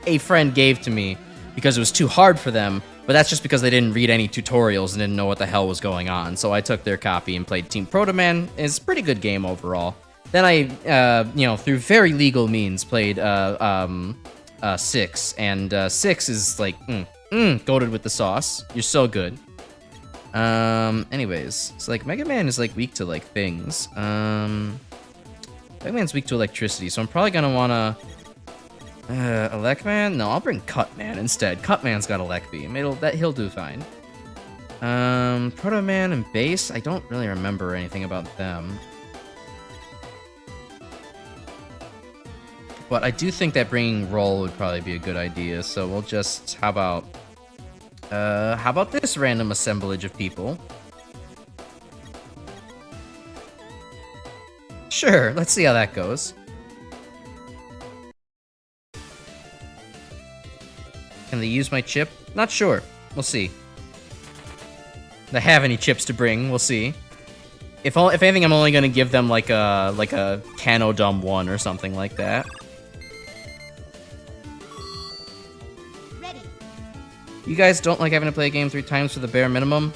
a friend gave to me because it was too hard for them. But that's just because they didn't read any tutorials and didn't know what the hell was going on. So I took their copy and played Team Proto Man. It's a pretty good game overall. Then I, through very legal means, played 6. And 6 is like, goated with the sauce. You're so good. Anyways, it's like Mega Man is like weak to like things. Mega Man's weak to electricity, so I'm probably gonna wanna... Elect Man? No, I'll bring Cut Man instead. Cut Man's got Elect Beam. He'll do fine. Proto Man and Base, I don't really remember anything about them. But I do think that bringing Roll would probably be a good idea, so we'll just, how about this random assemblage of people? Sure, let's see how that goes. Can they use my chip? Not sure. We'll see. Do I have any chips to bring? We'll see. If anything, I'm only gonna give them like a Canodum 1 or something like that. Ready. You guys don't like having to play a game 3 times for the bare minimum?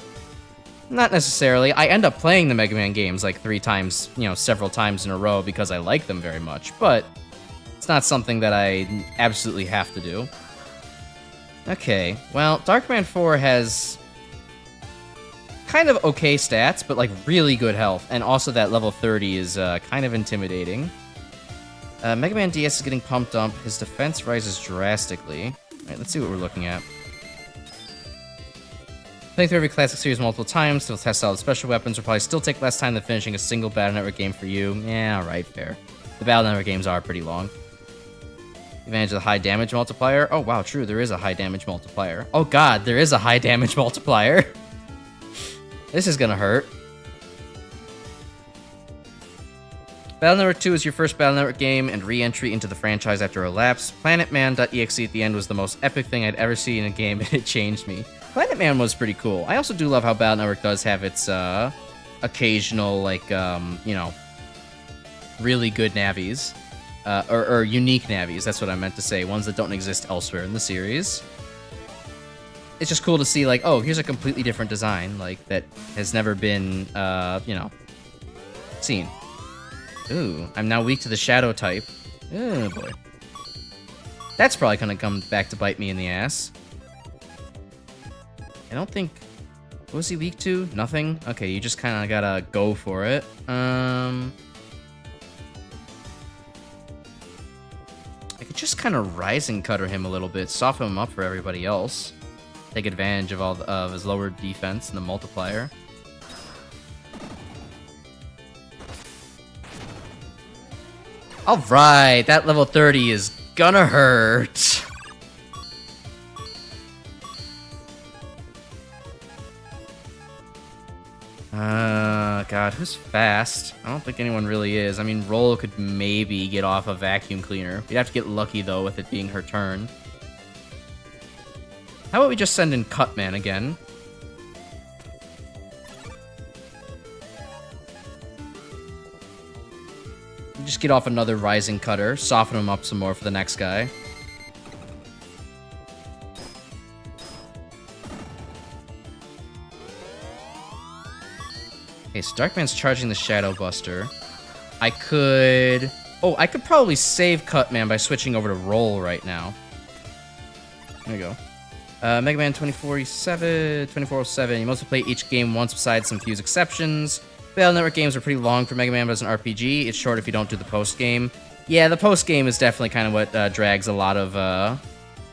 Not necessarily. I end up playing the Mega Man games like 3 times, you know, several times in a row because I like them very much, but it's not something that I absolutely have to do. Okay, well, Darkman 4 has kind of okay stats, but like really good health, and also that level 30 is kind of intimidating. Mega Man DS is getting pumped up. His defense rises drastically. Alright, let's see what we're looking at. Playing through every classic series multiple times to test out the special weapons will probably still take less time than finishing a single Battle Network game for you. Yeah, alright, fair. The Battle Network games are pretty long. Advantage of the high damage multiplier. Oh, wow, true, there is a high damage multiplier. Oh god, there is a high damage multiplier. This is gonna hurt. Battle Network 2 is your first Battle Network game and re-entry into the franchise after a lapse. PlanetMan.exe at the end was the most epic thing I'd ever seen in a game, and it changed me. Planet Man was pretty cool. I also do love how Battle Network does have its occasional, like, you know, really good navies. Or unique navies, that's what I meant to say. Ones that don't exist elsewhere in the series. It's just cool to see, like, oh, here's a completely different design, like, that has never been, you know, seen. Ooh, I'm now weak to the shadow type. Oh, boy. That's probably gonna come back to bite me in the ass. I don't think... What was he weak to? Nothing? Okay, you just kind of gotta go for it. I could just kind of rising cutter him a little bit, soften him up for everybody else. Take advantage of all of his lower defense and the multiplier. Alright, that level 30 is gonna hurt. God, who's fast? I don't think anyone really is. I mean, Roll could maybe get off a vacuum cleaner. We'd have to get lucky, though, with it being her turn. How about we just send in Cutman again? Just get off another Rising Cutter, soften him up some more for the next guy. Okay, so Darkman's charging the Shadow Buster. I could... Oh, I could probably save Cutman by switching over to Roll right now. There you go. Mega Man 2407. You mostly play each game once besides some few exceptions. Battle Network games are pretty long for Mega Man, but as an RPG, it's short if you don't do the post-game. Yeah, the post-game is definitely kind of what drags a lot of the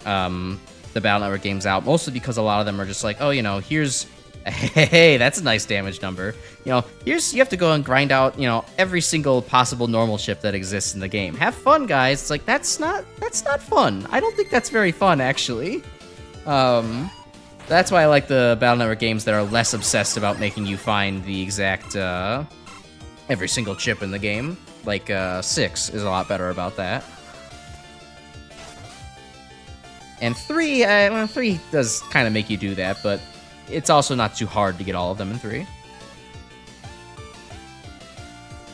Battle Network games out, mostly because a lot of them are just like, oh, you know, here's... Hey, that's a nice damage number. You know, you have to go and grind out, you know, every single possible normal ship that exists in the game. Have fun, guys. It's like, that's not fun. I don't think that's very fun, actually. That's why I like the Battle Network games that are less obsessed about making you find the exact, every single chip in the game. Like, 6 is a lot better about that. And 3, well, 3 does kind of make you do that, but it's also not too hard to get all of them in 3.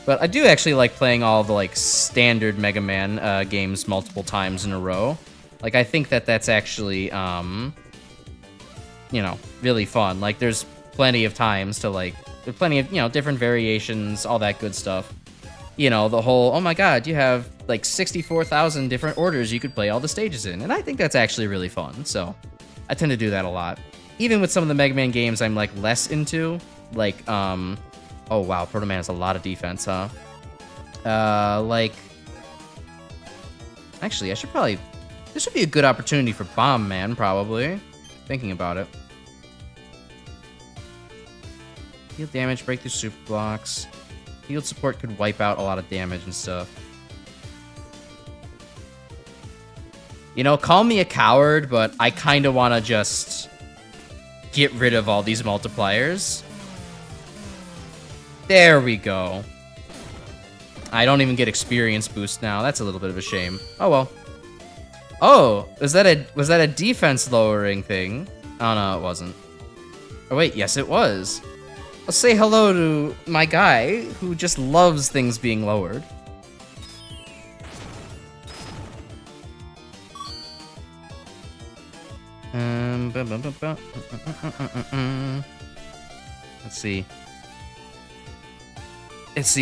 But I do actually like playing all the, like, standard Mega Man games multiple times in a row. Like, I think that that's actually, you know, really fun. Like, there's plenty of times to, like, there's plenty of, you know, different variations, all that good stuff. You know, the whole, oh my god, you have, like, 64,000 different orders you could play all the stages in. And I think that's actually really fun, so I tend to do that a lot. Even with some of the Mega Man games I'm, like, less into, like, oh wow, Proto Man has a lot of defense, huh? Like, actually, I should probably, this would be a good opportunity for Bomb Man, probably, thinking about it. Heal damage, break through super blocks. Field support could wipe out a lot of damage and stuff. You know, call me a coward, but I kind of want to just get rid of all these multipliers. There we go. I don't even get experience boost now. That's a little bit of a shame. Oh, well. Oh, was that a defense lowering thing? Oh, no, it wasn't. Oh, wait, yes, it was. Let's say hello to my guy who just loves things being lowered. Let's see.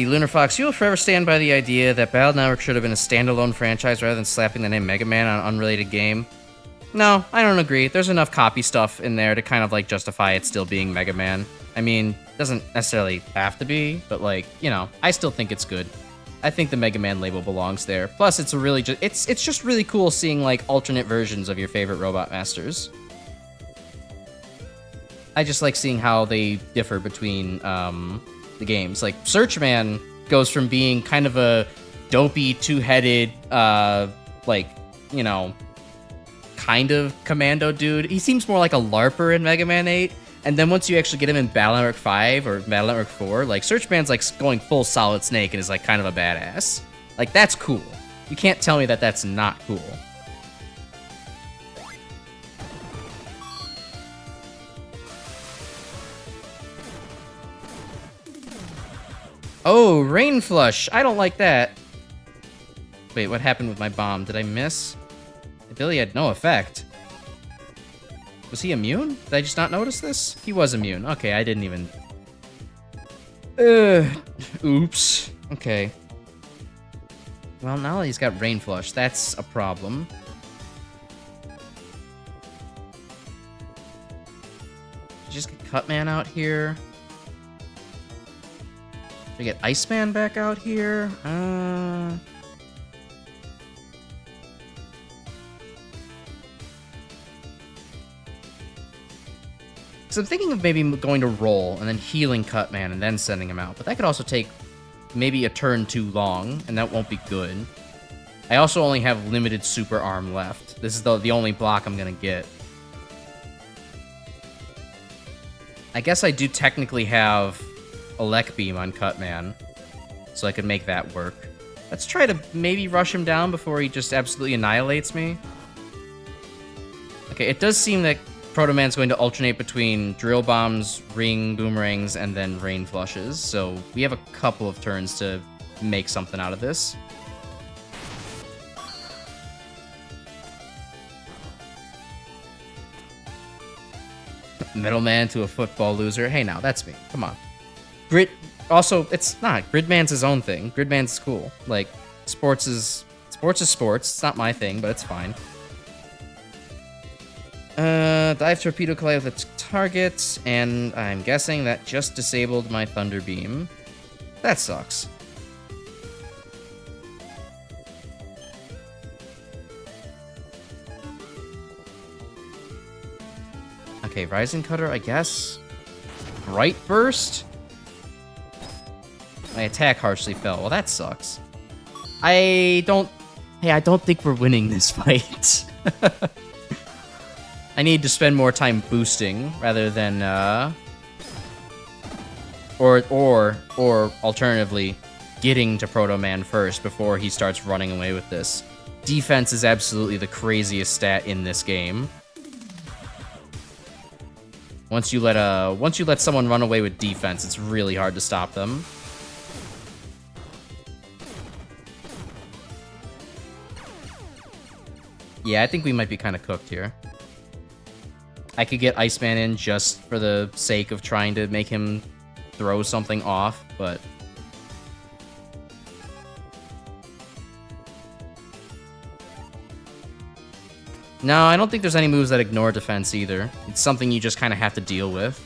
Lunar Fox, you will forever stand by the idea that Battle Network should have been a standalone franchise rather than slapping the name Mega Man on an unrelated game. No, I don't agree. There's enough copy stuff in there to kind of, like, justify it still being Mega Man. I mean, it doesn't necessarily have to be, but, like, you know, I still think it's good. I think the Mega Man label belongs there. Plus, it's a really it's just really cool seeing, like, alternate versions of your favorite Robot Masters. I just like seeing how they differ between, the games. Like, Searchman goes from being kind of a dopey, two-headed, like, you know, kind of commando dude. He seems more like a LARPer in Mega Man 8. And then once you actually get him in Battle Network 5 or Battle Network 4, like, Searchman's, like, going full Solid Snake and is, like, kind of a badass. Like, that's cool. You can't tell me that that's not cool. Oh, Rain Flush. I don't like that. Wait, what happened with my bomb? Did I miss? Ability had no effect. Was he immune? Did I just not notice this? He was immune. Okay, I didn't even... Oops. Okay. Well, now he's got Rain Flush. That's a problem. Just get Cutman out here. Should I get Iceman back out here? So I'm thinking of maybe going to roll and then healing Cutman and then sending him out. But that could also take maybe a turn too long, and that won't be good. I also only have limited super arm left. This is the only block I'm going to get. I guess I do technically have Elec Beam on Cutman, so I could make that work. Let's try to maybe rush him down before he just absolutely annihilates me. Okay, it does seem that Proto Man's going to alternate between drill bombs, ring boomerangs, and then rain flushes, so we have a couple of turns to make something out of this. Middleman to a football loser. Hey, now, that's me. Come on. Grid... Also, it's not. Gridman's his own thing. Gridman's cool. Like, sports is sports. It's not my thing, but it's fine. Dive Torpedo collide with its target, and I'm guessing that just disabled my Thunder Beam. That sucks. Okay, Rising Cutter, I guess. Bright Burst? My attack harshly fell. Well, that sucks. I don't think we're winning this fight. I need to spend more time boosting rather than, or alternatively, getting to Proto Man first before he starts running away with this. Defense is absolutely the craziest stat in this game. Once you let someone run away with defense, it's really hard to stop them. Yeah, I think we might be kind of cooked here. I could get Iceman in just for the sake of trying to make him throw something off, but... No, I don't think there's any moves that ignore defense either. It's something you just kind of have to deal with.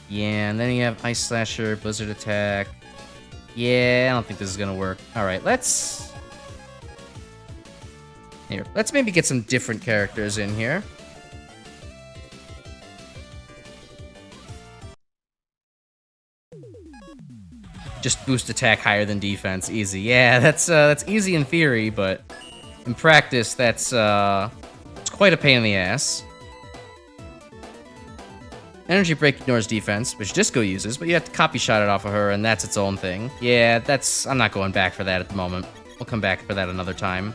Yeah, and then you have Ice Slasher, Blizzard Attack. Yeah, I don't think this is gonna work. Alright, let's maybe get some different characters in here. Just boost attack higher than defense. Easy. Yeah, that's easy in theory, but in practice, it's quite a pain in the ass. Energy Break ignores defense, which Disco uses, but you have to copy shot it off of her, and that's its own thing. Yeah, I'm not going back for that at the moment. We'll come back for that another time.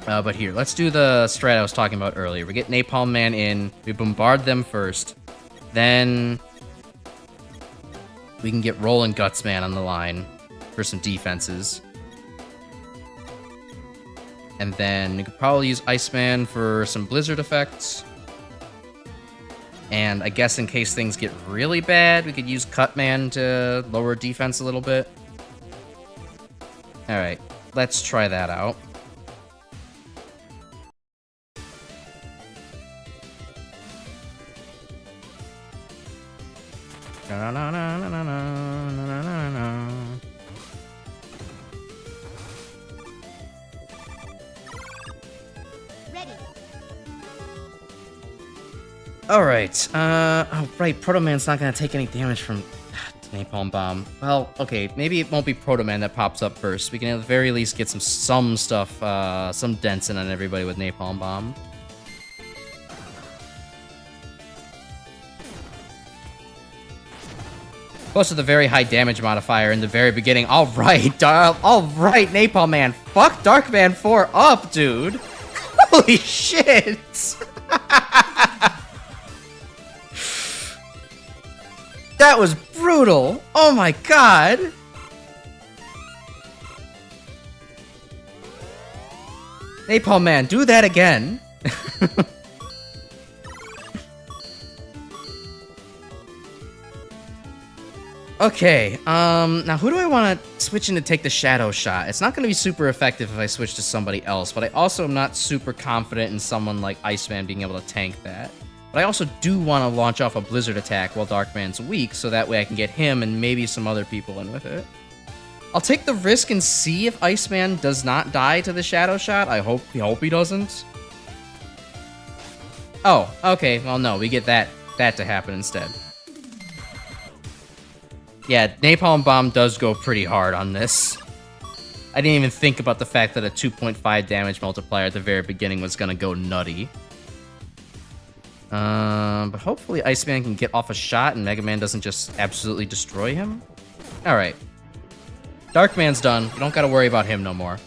But here, let's do the strat I was talking about earlier. We get Napalm Man in, we bombard them first, then we can get Rollin' Guts Man on the line for some defenses. And then we could probably use Iceman for some Blizzard effects. And I guess in case things get really bad, we could use Cutman to lower defense a little bit. Alright, let's try that out. Alright, oh right, Proto Man's not gonna take any damage from Napalm Bomb. Well, okay, maybe it won't be Proto Man that pops up first. We can at the very least get some stuff, some dents in on everybody with Napalm Bomb. Plus with a very high damage modifier in the very beginning. Alright, Napalm Man. Fuck Dark Man 4 up, dude. Holy shit. That was brutal. Oh my god. Napalm Man, do that again. Okay, now who do I want to switch in to take the Shadow Shot? It's not going to be super effective if I switch to somebody else, but I also am not super confident in someone like Iceman being able to tank that. But I also do want to launch off a Blizzard attack while Darkman's weak, so that way I can get him and maybe some other people in with it. I'll take the risk and see if Iceman does not die to the Shadow Shot. I hope he doesn't. Oh, okay, well no, we get that to happen instead. Yeah, Napalm Bomb does go pretty hard on this. I didn't even think about the fact that a 2.5 damage multiplier at the very beginning was gonna go nutty. But hopefully Iceman can get off a shot and Mega Man doesn't just absolutely destroy him. Alright. Darkman's done. You don't gotta worry about him no more.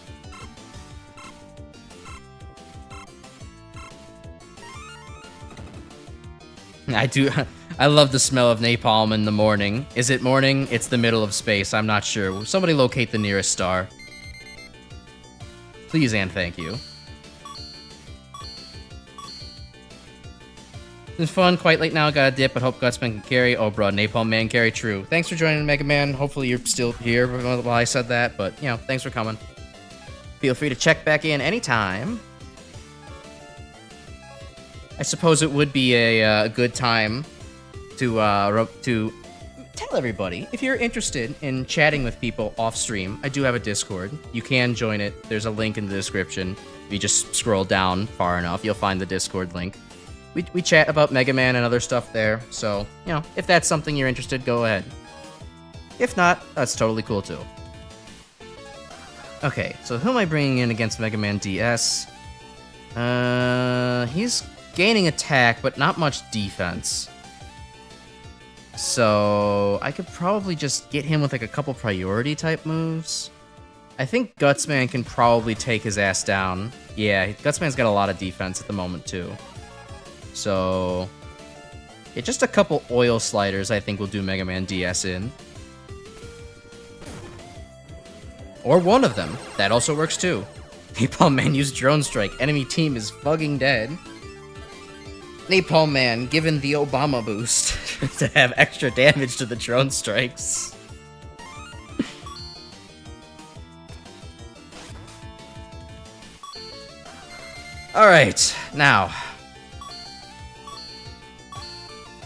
I love the smell of napalm in the morning. Is it morning? It's the middle of space. I'm not sure. Somebody locate the nearest star. Please and thank you. It's been fun. Quite late now. Got a dip, but hope Gutsman can carry. Oh, bro. Napalm Man carry. True. Thanks for joining, Mega Man. Hopefully you're still here while I said that, but, you know, thanks for coming. Feel free to check back in anytime. I suppose it would be a good time to tell everybody, if you're interested in chatting with people off stream, I do have a Discord. You can join it. There's a link in the description. If you just scroll down far enough, you'll find the Discord link. We chat about Mega Man and other stuff there, so, you know, if that's something you're interested, go ahead. If not, that's totally cool too. Okay, so who am I bringing in against Mega Man DS? He's gaining attack, but not much defense. So I could probably just get him with like a couple priority type moves. I think Gutsman can probably take his ass down. Yeah, Gutsman's got a lot of defense at the moment too. So yeah, just a couple oil sliders I think will do Mega Man DS in. Or one of them. That also works too. Napalm Man used Drone Strike. Enemy team is fucking dead. Napalm Man given the Obama boost to have extra damage to the drone strikes. Alright, now.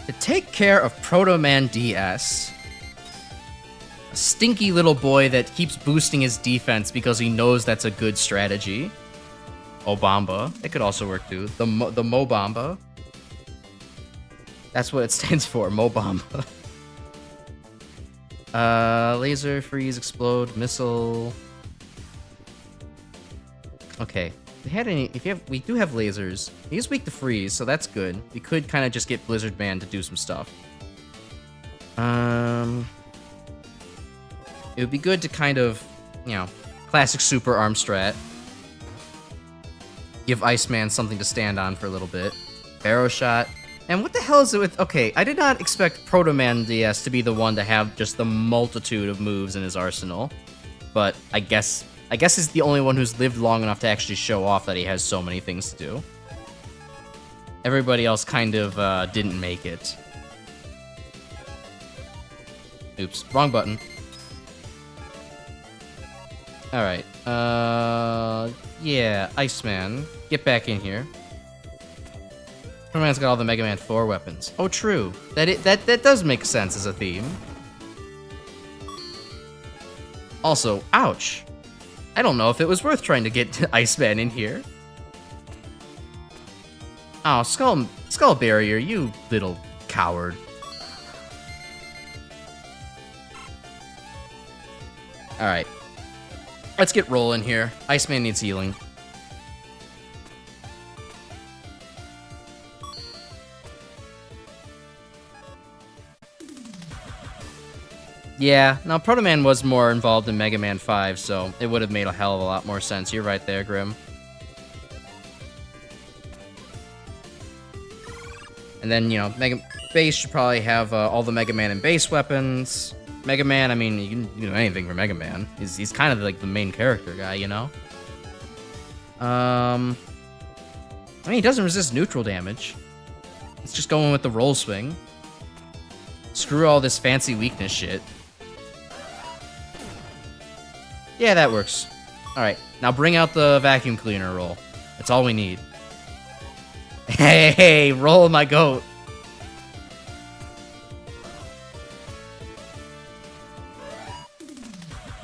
To take care of Proto Man DS, a stinky little boy that keeps boosting his defense because he knows that's a good strategy. Obamba. It could also work too. The Mobamba. That's what it stands for, Mobamba. Laser, freeze, explode, missile. Okay. We had any? We do have lasers. He's weak to freeze, so that's good. We could kind of just get Blizzard Man to do some stuff. It would be good to kind of, you know, classic super arm strat. Give Iceman something to stand on for a little bit. Arrow shot. And what the hell is it with... Okay, I did not expect Proto Man DS to be the one to have just the multitude of moves in his arsenal. But I guess he's the only one who's lived long enough to actually show off that he has so many things to do. Everybody else kind of didn't make it. Oops, wrong button. Alright, yeah, Iceman, get back in here. Proto Man's got all the Mega Man 4 weapons. Oh, true. That does make sense as a theme. Also, ouch. I don't know if it was worth trying to get Iceman in here. Oh, Skull Barrier, you little coward. Alright. Let's get rolling here. Iceman needs healing. Yeah, now Proto Man was more involved in Mega Man 5, so it would have made a hell of a lot more sense. You're right there, Grim. And then, you know, Base should probably have all the Mega Man and Base weapons. Mega Man, I mean, you can do anything for Mega Man. He's kind of like the main character guy, you know? I mean, he doesn't resist neutral damage. It's just going with the roll swing. Screw all this fancy weakness shit. Yeah, that works. Alright, now bring out the vacuum cleaner roll. That's all we need. Hey, roll my goat.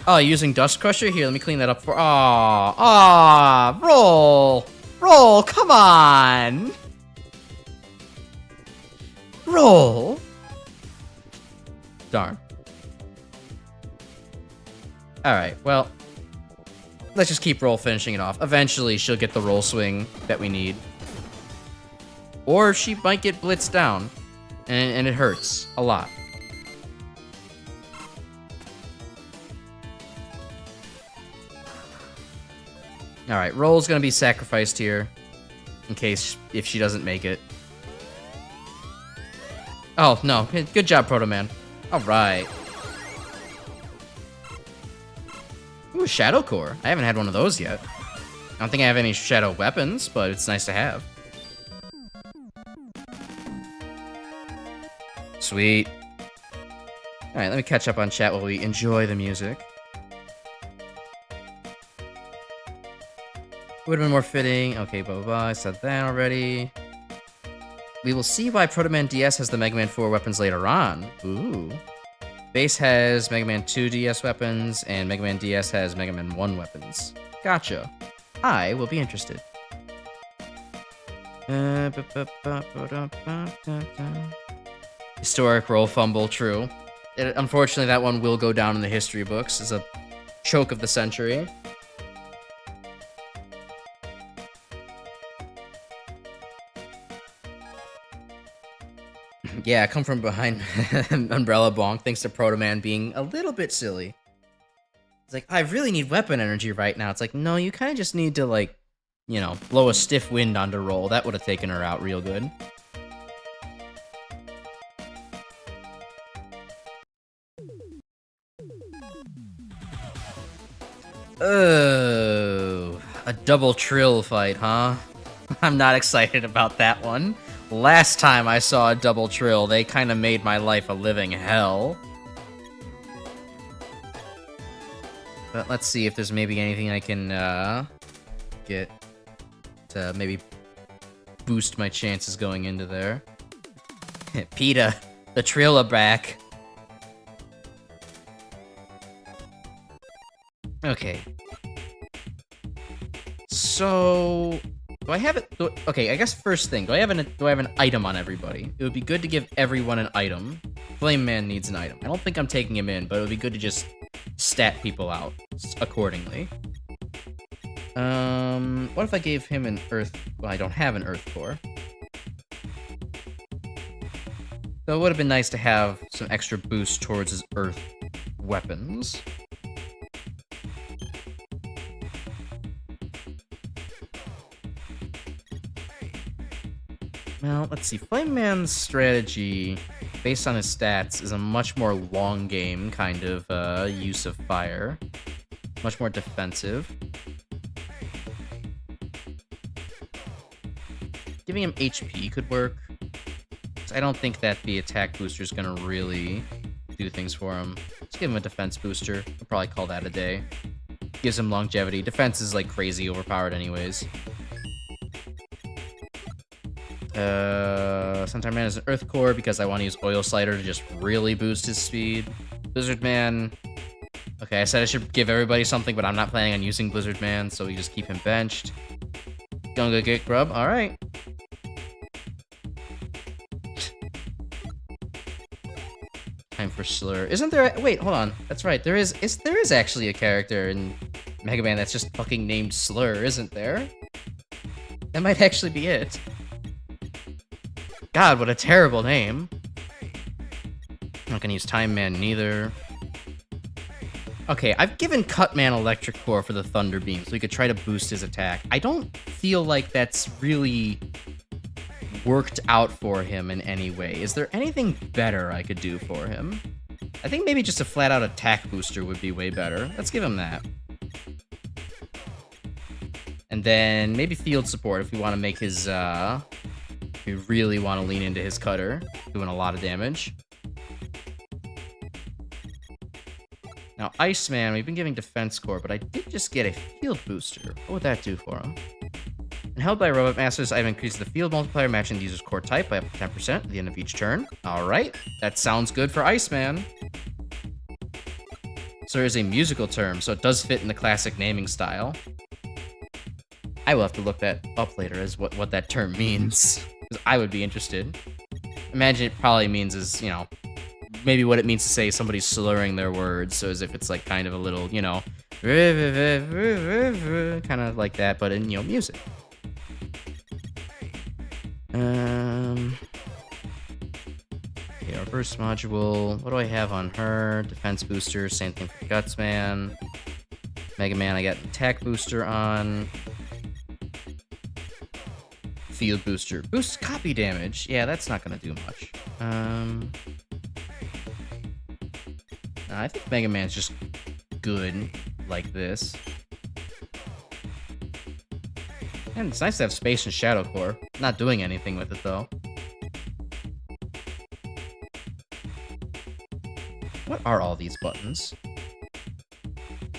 Oh, using Dust Crusher? Here, let me clean that up for... Aw, roll! Roll, come on! Roll! Darn. Alright, well... Let's just keep Roll finishing it off. Eventually, she'll get the roll swing that we need. Or she might get blitzed down. And it hurts. A lot. Alright, Roll's gonna be sacrificed here. In case, if she doesn't make it. Oh, no. Good job, Proto Man. Alright. Ooh, Shadow Core. I haven't had one of those yet. I don't think I have any Shadow weapons, but it's nice to have. Sweet. Alright, let me catch up on chat while we enjoy the music. Would have been more fitting. Okay, blah, blah, blah. I said that already. We will see why Proto Man DS has the Mega Man 4 weapons later on. Ooh. Base has Mega Man 2 DS weapons, and Mega Man DS has Mega Man 1 weapons. Gotcha. I will be interested. Historic roll fumble, true. Unfortunately, that one will go down in the history books as a choke of the century. Yeah, come from behind Umbrella Bonk, thanks to Proto Man being a little bit silly. It's like, I really need weapon energy right now. It's like, no, you kind of just need to, like, you know, blow a stiff wind onto Roll. That would have taken her out real good. Oh, a double trill fight, huh? I'm not excited about that one. Last time I saw a double trill, they kind of made my life a living hell. But let's see if there's maybe anything I can get to maybe boost my chances going into there. PETA, the Trilla back. Okay. So... do I have it? Okay, I guess first thing, do I have an item on everybody? It would be good to give everyone an item Flame Man needs an item. I don't think I'm taking him in, but it would be good to just stat people out accordingly. What if I gave him an Earth... Well, I don't have an Earth Core. So it would have been nice to have some extra boost towards his Earth weapons. Well, let's see. Flame Man's strategy, based on his stats, is a much more long game kind of use of fire. Much more defensive. Giving him HP could work. I don't think that the attack booster is going to really do things for him. Let's give him a defense booster. We'll probably call that a day. Gives him longevity. Defense is like crazy overpowered anyways. Centaur Man is an Earth Core because I want to use Oil Slider to just really boost his speed. Blizzard Man. Okay, I said I should give everybody something, but I'm not planning on using Blizzard Man, so we just keep him benched. Gonna go get Grub. Alright. Time for Slur. Isn't there... Wait, hold on. That's right. There is actually a character in Mega Man that's just fucking named Slur, isn't there? That might actually be it. God, what a terrible name. I'm not gonna use Time Man neither. Okay, I've given Cut Man Electric Core for the Thunder Beam, so he could try to boost his attack. I don't feel like that's really worked out for him in any way. Is there anything better I could do for him? I think maybe just a flat-out attack booster would be way better. Let's give him that. And then maybe field support if we want to make his, we really want to lean into his cutter, doing a lot of damage. Now, Iceman, we've been giving defense core, but I did just get a field booster. What would that do for him? And held by Robot Masters, I've increased the field multiplier matching the user's core type by up to 10% at the end of each turn. Alright, that sounds good for Iceman. So there's a musical term, so it does fit in the classic naming style. I will have to look that up later as what that term means. Because I would be interested. Imagine it probably means is, you know, maybe what it means to say somebody's slurring their words, so as if it's like kind of a little, you know, kind of like that, but in, you know, music. Okay, our first module, what do I have on her? Defense booster, same thing for Guts Man. Mega Man, I got an attack booster on. Field booster. Boosts copy damage. Yeah, that's not gonna do much. I think Mega Man's just good like this. And it's nice to have Space and Shadow Core. Not doing anything with it, though. What are all these buttons?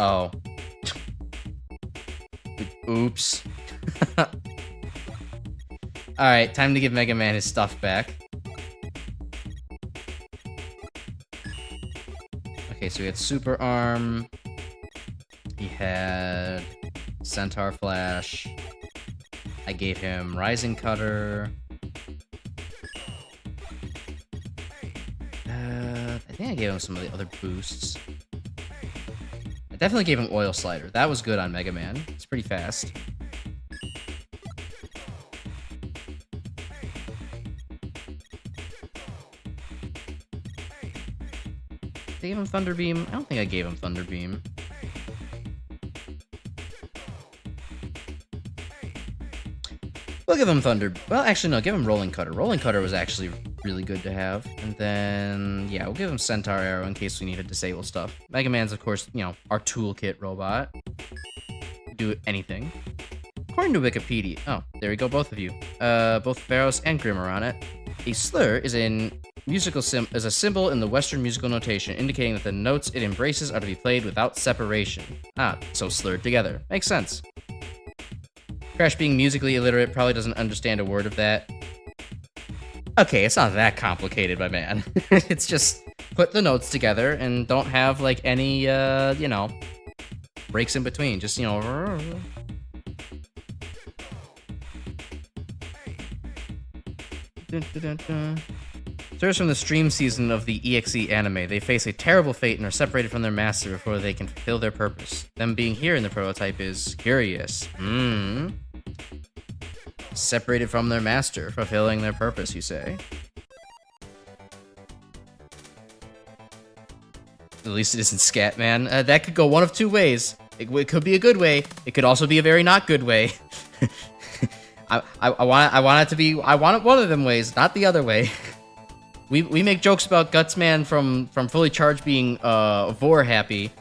Oh. Oops. Alright, time to give Mega Man his stuff back. Okay, so he had Super Arm. He had Centaur Flash. I gave him Rising Cutter. I think I gave him some of the other boosts. I definitely gave him Oil Slider. That was good on Mega Man. It's pretty fast. I gave him Thunder Beam? I don't think I gave him Thunder Beam. We'll give him Thunder... Well, actually, no. Give him Rolling Cutter. Rolling Cutter was actually really good to have. And then... Yeah, we'll give him Centaur Arrow in case we need to disable stuff. Mega Man's, of course, you know, our toolkit robot. Do anything. According to Wikipedia... Oh, there we go, both of you. Both Pharaohs and Grim are on it. A slur is a symbol in the Western musical notation, indicating that the notes it embraces are to be played without separation. Ah, so slurred together. Makes sense. Crash, being musically illiterate, probably doesn't understand a word of that. Okay, it's not that complicated, my man. It's just put the notes together and don't have, like, any, you know, breaks in between. Just, you know... Players from the stream season of the EXE anime, they face a terrible fate and are separated from their master before they can fulfill their purpose. Them being here in the prototype is curious. Separated from their master, fulfilling their purpose, you say? At least it isn't Scatman. That could go one of two ways. It could be a good way. It could also be a very not good way. I want it to be. I want it one of them ways, not the other way. We make jokes about Gutsman from Fully Charged being Vor happy,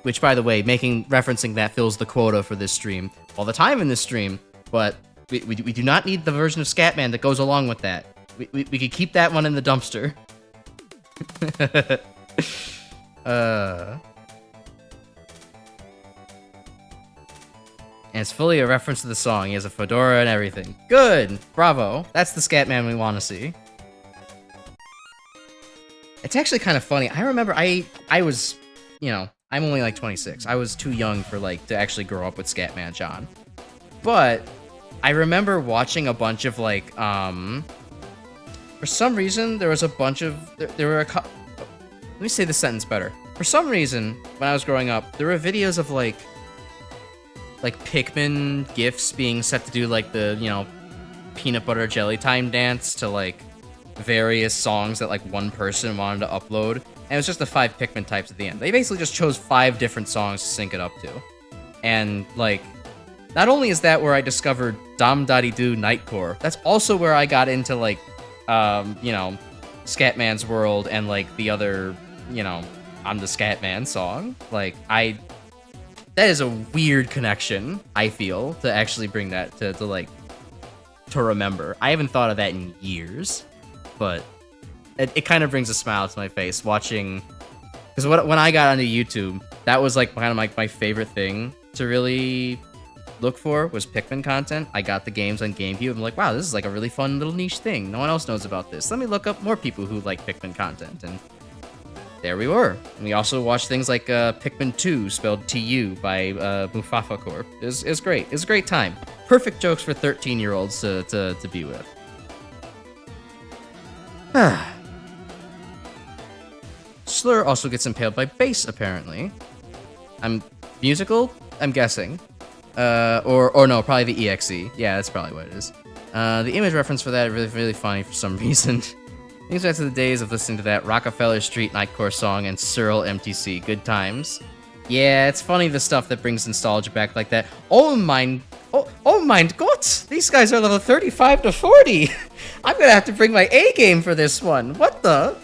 which, by the way, referencing that fills the quota for this stream all the time in this stream. But we do not need the version of Scatman that goes along with that. We could keep that one in the dumpster. And it's fully a reference to the song. He has a fedora and everything. Good! Bravo. That's the Scatman we want to see. It's actually kind of funny. I remember I was, you know, I'm only like 26. I was too young for like to actually grow up with Scatman John. But I remember watching a bunch of like, for some reason there was a bunch of, there were let me say this sentence better. For some reason, when I was growing up, there were videos of like Pikmin GIFs being set to do like the, you know, peanut butter jelly time dance to like various songs that like one person wanted to upload. And it was just the 5 Pikmin types at the end. They basically just chose 5 different songs to sync it up to. And like, not only is that where I discovered Dom Daddy Do Nightcore, that's also where I got into like, you know, Scatman's World and like the other, you know, I'm the Scatman song. Like, that is a weird connection, I feel, to actually bring that to remember. I haven't thought of that in years, but it kind of brings a smile to my face watching, because when I got onto YouTube, that was like kind of like my favorite thing to really look for was Pikmin content. I got the games on GameCube. I'm like, wow, this is like a really fun little niche thing. No one else knows about this. Let me look up more people who like Pikmin content, and there we were. And we also watched things like Pikmin 2, spelled TU, by Mufafa Corp. It was great. It was a great time. Perfect jokes for 13-year-olds to be with. Slur also gets impaled by bass, apparently. Musical? I'm guessing. Or no, probably the EXE. Yeah, that's probably what it is. The image reference for that is really funny for some reason. Things back to the days of listening to that Rockefeller Street Nightcore song and Searle MTC. Good times. Yeah, it's funny the stuff that brings nostalgia back like that. Oh mein Gott! These guys are level 35 to 40! I'm gonna have to bring my A game for this one. What the?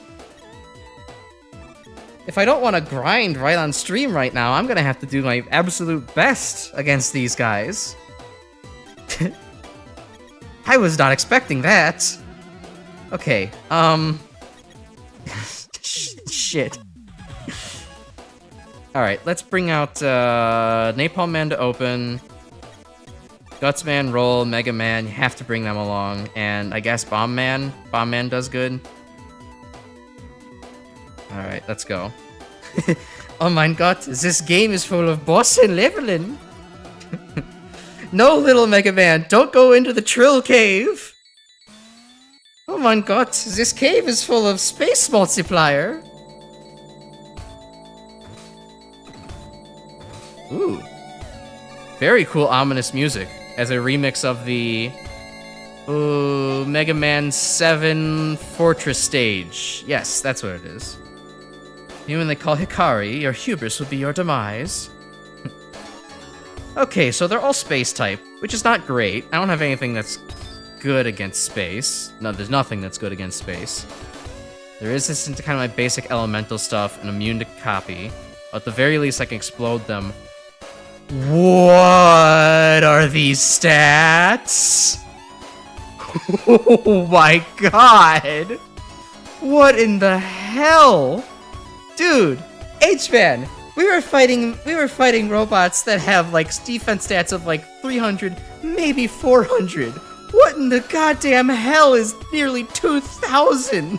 If I don't want to grind right on stream right now, I'm gonna have to do my absolute best against these guys. I was not expecting that. Okay, shit. Alright, let's bring out, Napalm Man to open, Gutsman, Roll, Mega Man, you have to bring them along, and I guess Bomb Man. Bomb Man does good. Alright, let's go. Oh mein Gott, this game is full of boss and leveling. No, little Mega Man, don't go into the Trill Cave. Oh mein Gott, this cave is full of space multiplier. Ooh. Very cool ominous music as a remix of the Mega Man 7 Fortress stage. Yes, that's what it is. Human they call Hikari, your hubris will be your demise. Okay, so they're all space type, which is not great. I don't have anything that's good against space. No, there's nothing that's good against space. They're resistant to kind of my basic elemental stuff and immune to copy. At the very least, I can explode them. What are these stats? Oh my god! What in the hell? Dude, H-Man, we were fighting robots that have like defense stats of like 300, maybe 400. What in the goddamn hell is nearly 2,000?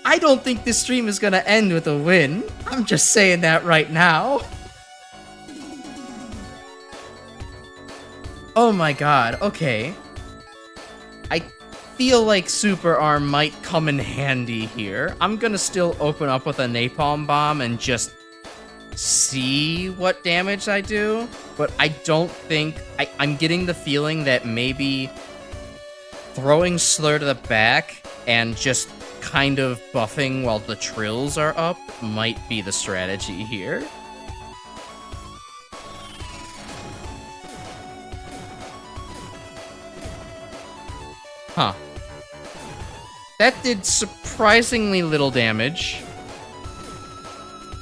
I don't think this stream is gonna end with a win. I'm just saying that right now. Oh my god, okay. feel like Super Arm might come in handy here. I'm gonna still open up with a Napalm Bomb and just see what damage I do, but I don't think... I'm getting the feeling that maybe throwing Slur to the back and just kind of buffing while the trills are up might be the strategy here. Huh. That did surprisingly little damage.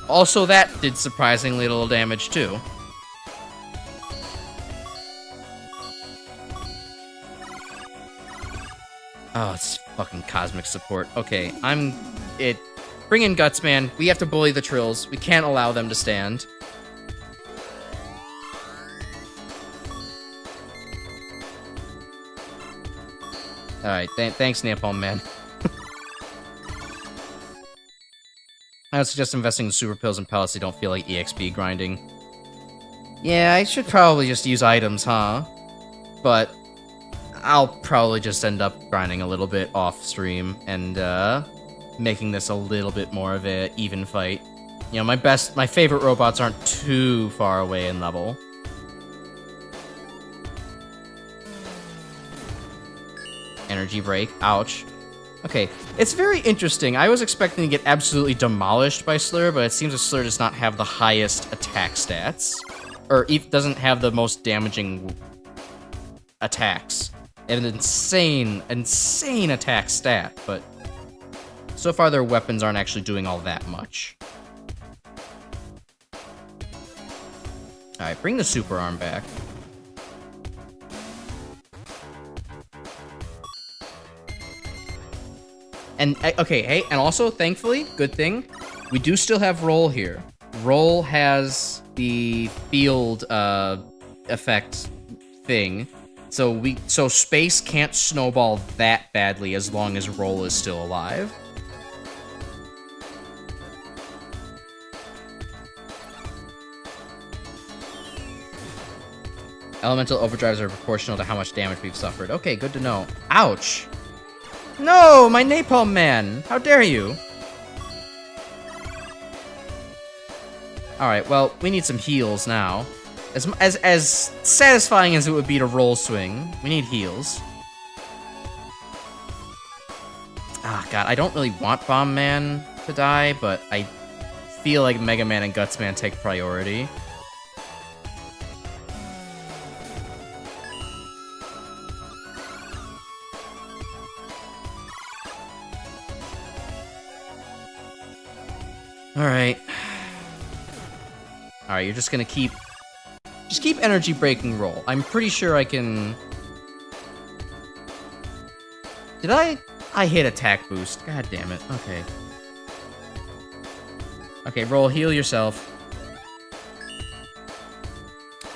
Also, that did surprisingly little damage, too. Oh, it's fucking cosmic support. Okay, bring in Guts, man. We have to bully the trills. We can't allow them to stand. Alright, thanks, Napalm Man. I would suggest investing in super pills and pellets so you don't feel like EXP grinding. Yeah, I should probably just use items, huh? But I'll probably just end up grinding a little bit off stream and making this a little bit more of an even fight. You know, my favorite robots aren't too far away in level. Energy break. Ouch. Okay, it's very interesting. I was expecting to get absolutely demolished by Slur, but it seems that Slur does not have the highest attack stats. Or doesn't have the most damaging attacks. An insane attack stat, but so far their weapons aren't actually doing all that much. Alright, bring the super arm back. And, okay, hey, and also, thankfully, good thing, we do still have Roll here. Roll has the field, effect thing, so space can't snowball that badly as long as Roll is still alive. Elemental overdrives are proportional to how much damage we've suffered. Okay, good to know. Ouch! No, my Napalm Man! How dare you? Alright, well, we need some heals now. As satisfying as it would be to roll swing, we need heals. Ah, God, I don't really want Bomb Man to die, but I feel like Mega Man and Guts Man take priority. Alright. Alright, you're just gonna keep energy breaking Roll. I'm pretty sure I can... Did I hit attack boost. God damn it. Okay. Okay, Roll, heal yourself.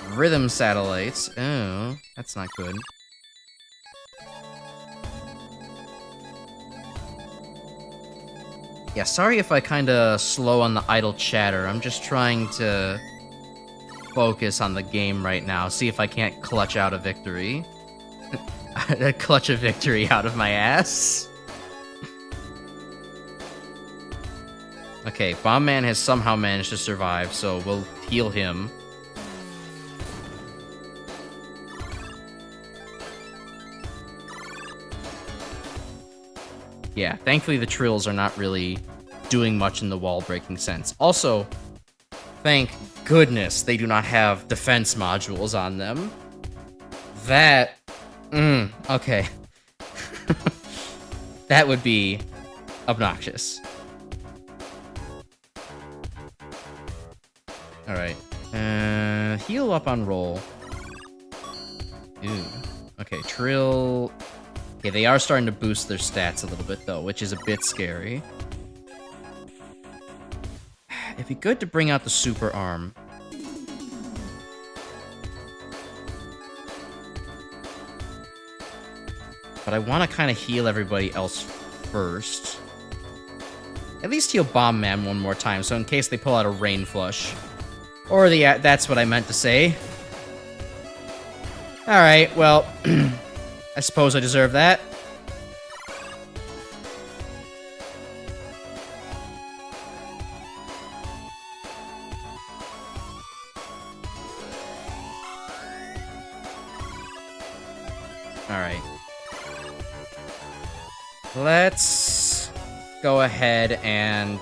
Rhythm satellites. Oh, that's not good. Yeah, sorry if I kinda slow on the idle chatter. I'm just trying to focus on the game right now. See if I can't clutch out a victory. Clutch a victory out of my ass. Okay, Bomb Man has somehow managed to survive, so we'll heal him. Yeah, thankfully the trills are not really doing much in the wall-breaking sense. Also, thank goodness they do not have defense modules on them. That... okay. That would be obnoxious. Alright. Heal up on Roll. Ooh. Okay, Trill... Okay, they are starting to boost their stats a little bit, though, which is a bit scary. It'd be good to bring out the super arm. But I want to kind of heal everybody else first. At least heal Bomb Man one more time, so in case they pull out a Rain Flush. Or that's what I meant to say. Alright, well... I suppose I deserve that. Alright. Let's go ahead and,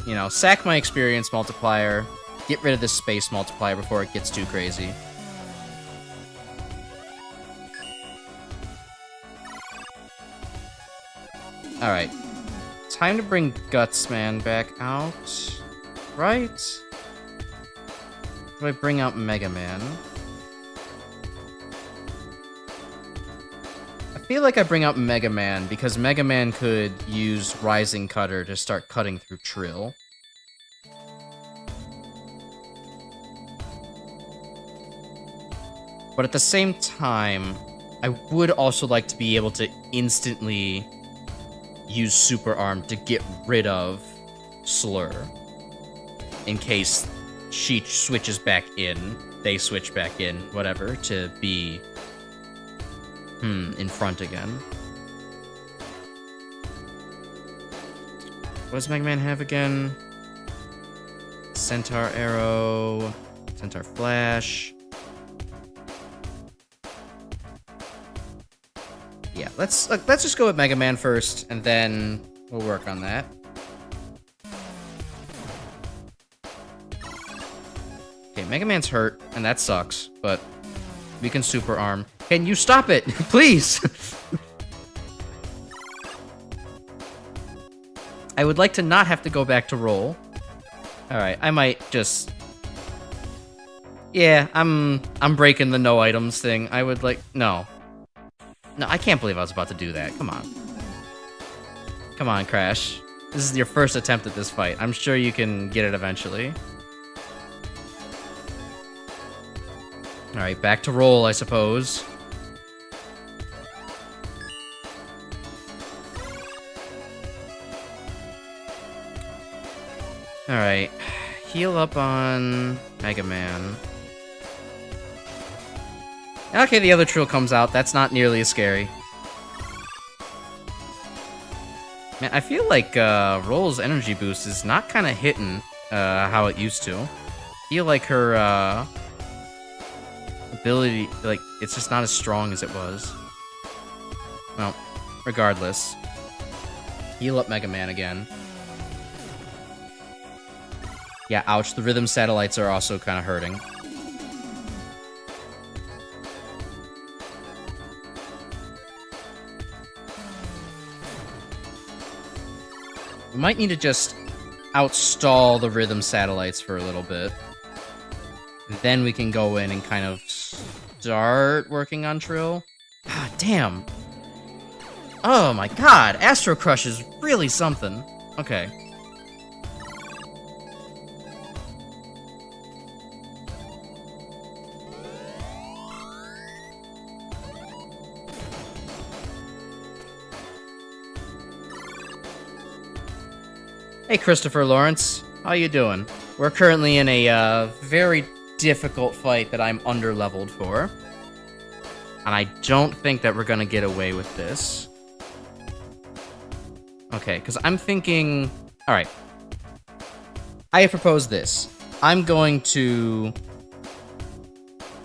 you know, sack my experience multiplier, get rid of this space multiplier before it gets too crazy. Alright. Time to bring Gutsman back out. Right? Do I bring out Mega Man? I feel like I bring out Mega Man because Mega Man could use Rising Cutter to start cutting through Trill. But at the same time, I would also like to be able to instantly use Super Arm to get rid of Slur. In case she switches back in, they switch back in, whatever, to be, in front again. What does Mega Man have again? Centaur Arrow, Centaur Flash. Yeah, let's just go with Mega Man first, and then we'll work on that. Okay, Mega Man's hurt, and that sucks, but we can Super Arm. Can you stop it, please? I would like to not have to go back to roll. Alright, I might just... Yeah, I'm breaking the no items thing. I would like... No. No, I can't believe I was about to do that. Come on. Come on, Crash. This is your first attempt at this fight. I'm sure you can get it eventually. Alright, back to roll, I suppose. Alright. Heal up on Mega Man. Okay, the other Trill comes out. That's not nearly as scary. Man, I feel like Roll's energy boost is not kind of hitting how it used to. I feel like her ability, like, it's just not as strong as it was. Well, regardless. Heal up Mega Man again. Yeah, ouch, the rhythm satellites are also kind of hurting. We might need to just outstall the rhythm satellites for a little bit. And then we can go in and kind of start working on Trill. Ah, damn. Oh my god, Astro Crush is really something. Okay. Hey, Christopher Lawrence. How you doing? We're currently in a very difficult fight that I'm under-leveled for. And I don't think that we're gonna get away with this. Okay, because I'm thinking... Alright. I have proposed this. I'm going to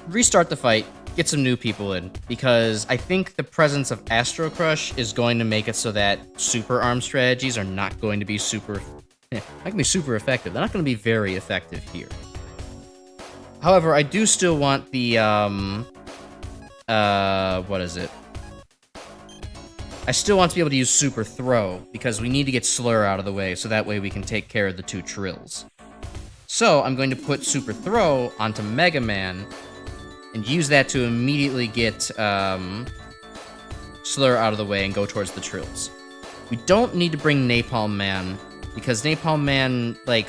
restart the fight, get some new people in, because I think the presence of Astro Crush is going to make it so that Super Arm strategies are not going to be super... not going to be super effective. They're not going to be very effective here. However, I do still want the, what is it? I still want to be able to use Super Throw, because we need to get Slur out of the way, so that way we can take care of the two Trills. So, I'm going to put Super Throw onto Mega Man, and use that to immediately get, Slur out of the way and go towards the Trills. We don't need to bring Napalm Man, because Napalm Man, like,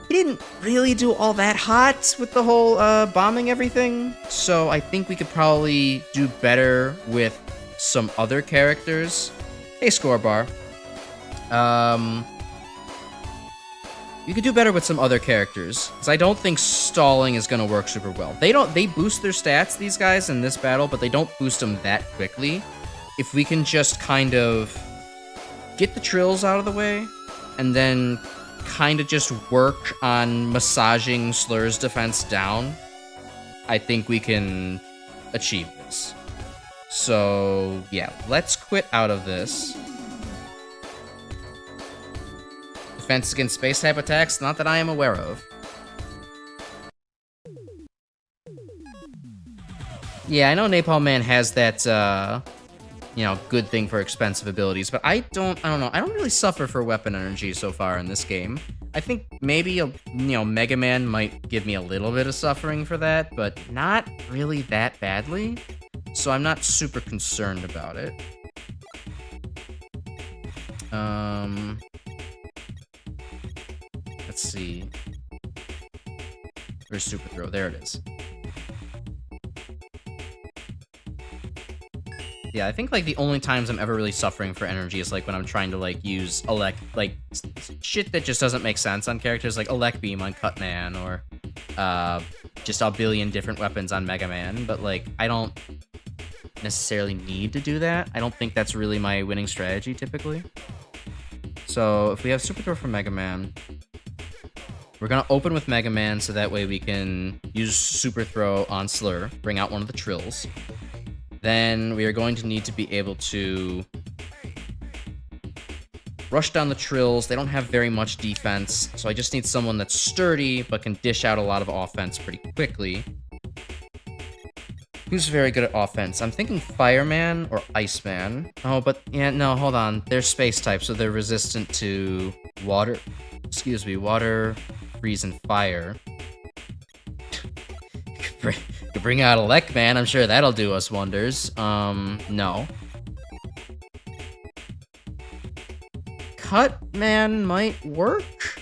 he didn't really do all that hot with the whole, bombing everything, so I think we could probably do better with some other characters. Hey, Scorebar. You could do better with some other characters, because I don't think stalling is going to work super well. They boost their stats, these guys, in this battle, but they don't boost them that quickly. If we can just kind of get the Trills out of the way, and then kind of just work on massaging Slur's defense down, I think we can achieve this. else. So, yeah, let's quit out of this. Defense against space-type attacks, not that I am aware of. Yeah, I know Napalm Man has that, you know, good thing for expensive abilities, but I don't know. I don't really suffer for weapon energy so far in this game. I think maybe, you know, Mega Man might give me a little bit of suffering for that, but not really that badly. So I'm not super concerned about it. Let's see. Where's Super Throw? There it is. Yeah, I think, like, the only times I'm ever really suffering for energy is, like, when I'm trying to, like, use shit that just doesn't make sense on characters, like Elect Beam on Cutman, or, just a billion different weapons on Mega Man, but, like, I don't necessarily need to do that. I don't think that's really my winning strategy, typically. So, if we have Super Throw for Mega Man, we're gonna open with Mega Man, so that way we can use Super Throw on Slur, bring out one of the Trills. Then we are going to need to be able to rush down the Trills. They don't have very much defense, so I just need someone that's sturdy, but can dish out a lot of offense pretty quickly. Who's very good at offense? I'm thinking Fireman or Iceman. Oh, but yeah, no, hold on. They're space type, so they're resistant to water, freeze, and fire. Could bring out Elect Man, I'm sure that'll do us wonders. No. Cut Man might work,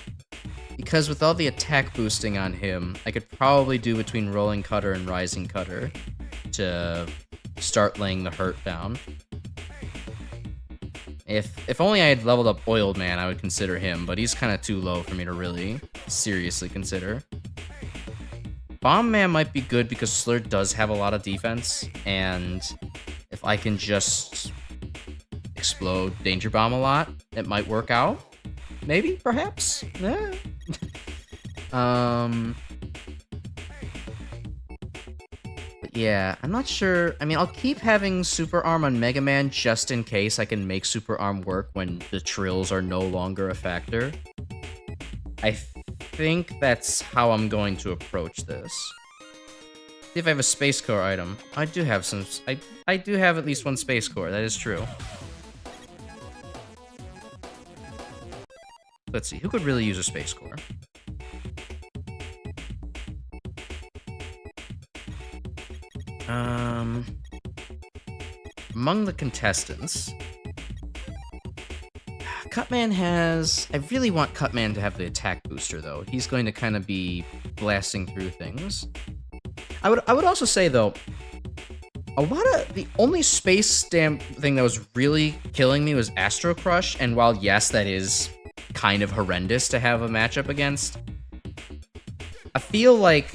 because with all the attack boosting on him, I could probably do between Rolling Cutter and Rising Cutter to start laying the hurt down. If only I had leveled up Oiled Man, I would consider him, but he's kind of too low for me to really seriously consider. Bomb Man might be good because Slur does have a lot of defense, and if I can just explode Danger Bomb a lot, it might work out. Maybe, perhaps? Eh. But yeah, I'm not sure. I mean, I'll keep having Super Arm on Mega Man just in case I can make Super Arm work when the Trills are no longer a factor. I think that's how I'm going to approach this. See if I have a Space Core item. I do have some. I do have at least one Space Core. That is true. Let's see. Who could really use a Space Core? Among the contestants, Cutman has... I really want Cutman to have the attack booster, though. He's going to kind of be blasting through things. I would also say, though, the only space stamp thing that was really killing me was Astro Crush, and while, yes, that is kind of horrendous to have a matchup against, I feel like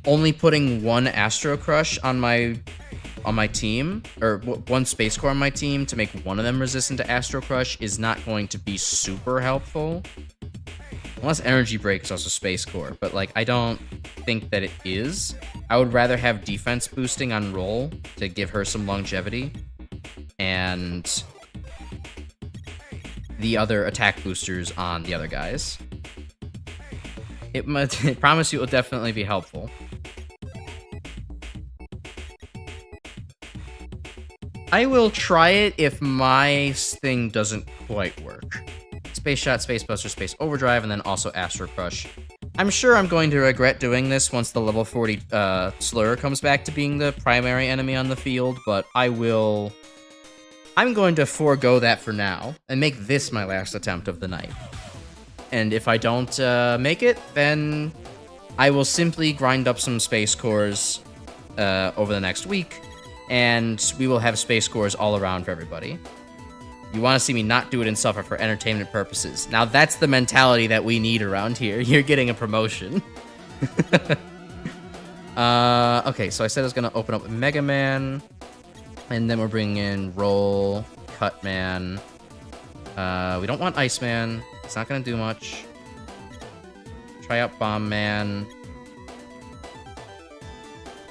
only putting one Astro Crush on my team, or one Space Core on my team to make one of them resistant to Astro Crush is not going to be super helpful. Unless Energy Break is also Space Core, but like I don't think that it is. I would rather have defense boosting on Roll to give her some longevity, and the other attack boosters on the other guys. I promise you it will definitely be helpful. I will try it if my thing doesn't quite work. Space Shot, Space Buster, Space Overdrive, and then also Astro Crush. I'm sure I'm going to regret doing this once the level 40 Slur comes back to being the primary enemy on the field, but I'm going to forego that for now and make this my last attempt of the night. And if I don't make it, then I will simply grind up some Space Cores over the next week, and we will have Space Cores all around for everybody. You want to see me not do it and suffer for entertainment purposes. Now that's the mentality that we need around here. You're getting a promotion. Okay, so I said I was going to open up with Mega Man, and then we're bringing in Roll, Cutman. We don't want Iceman. It's not going to do much. Try out Bomb Man.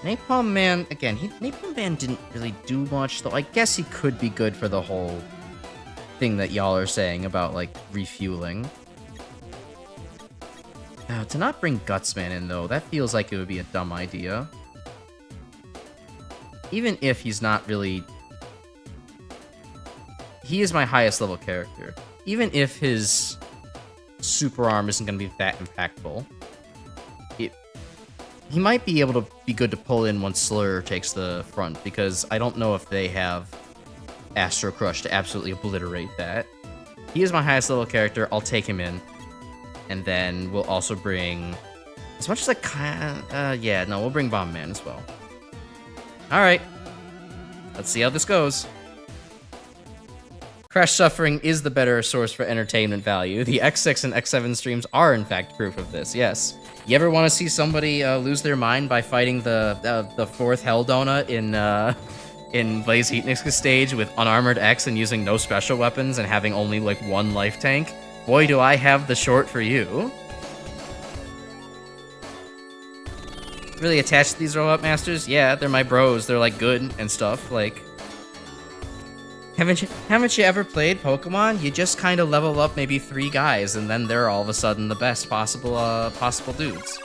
Napalm Man, again, Napalm Man didn't really do much, though I guess he could be good for the whole thing that y'all are saying about, like, refueling. To not bring Gutsman in, though, that feels like it would be a dumb idea. Even if he's not really... He is my highest level character. Even if his super arm isn't going to be that impactful, he might be able to be good to pull in once Slur takes the front, because I don't know if they have Astro Crush to absolutely obliterate that. He is my highest level character. I'll take him in. And then we'll also bring... As much as I can... yeah, no, we'll bring Bomb Man as well. Alright. Let's see how this goes. Crash Suffering is the better source for entertainment value. The X6 and X7 streams are, in fact, proof of this, yes. You ever want to see somebody lose their mind by fighting the fourth Hell Donut in Blaze Heatnik's stage with Unarmored X and using no special weapons and having only, like, one life tank? Boy, do I have the short for you. Really attached to these Robot Masters? Yeah, they're my bros. They're, like, good and stuff, like... Haven't you ever played Pokemon? You just kind of level up maybe 3 guys, and then they're all of a sudden the best possible dudes.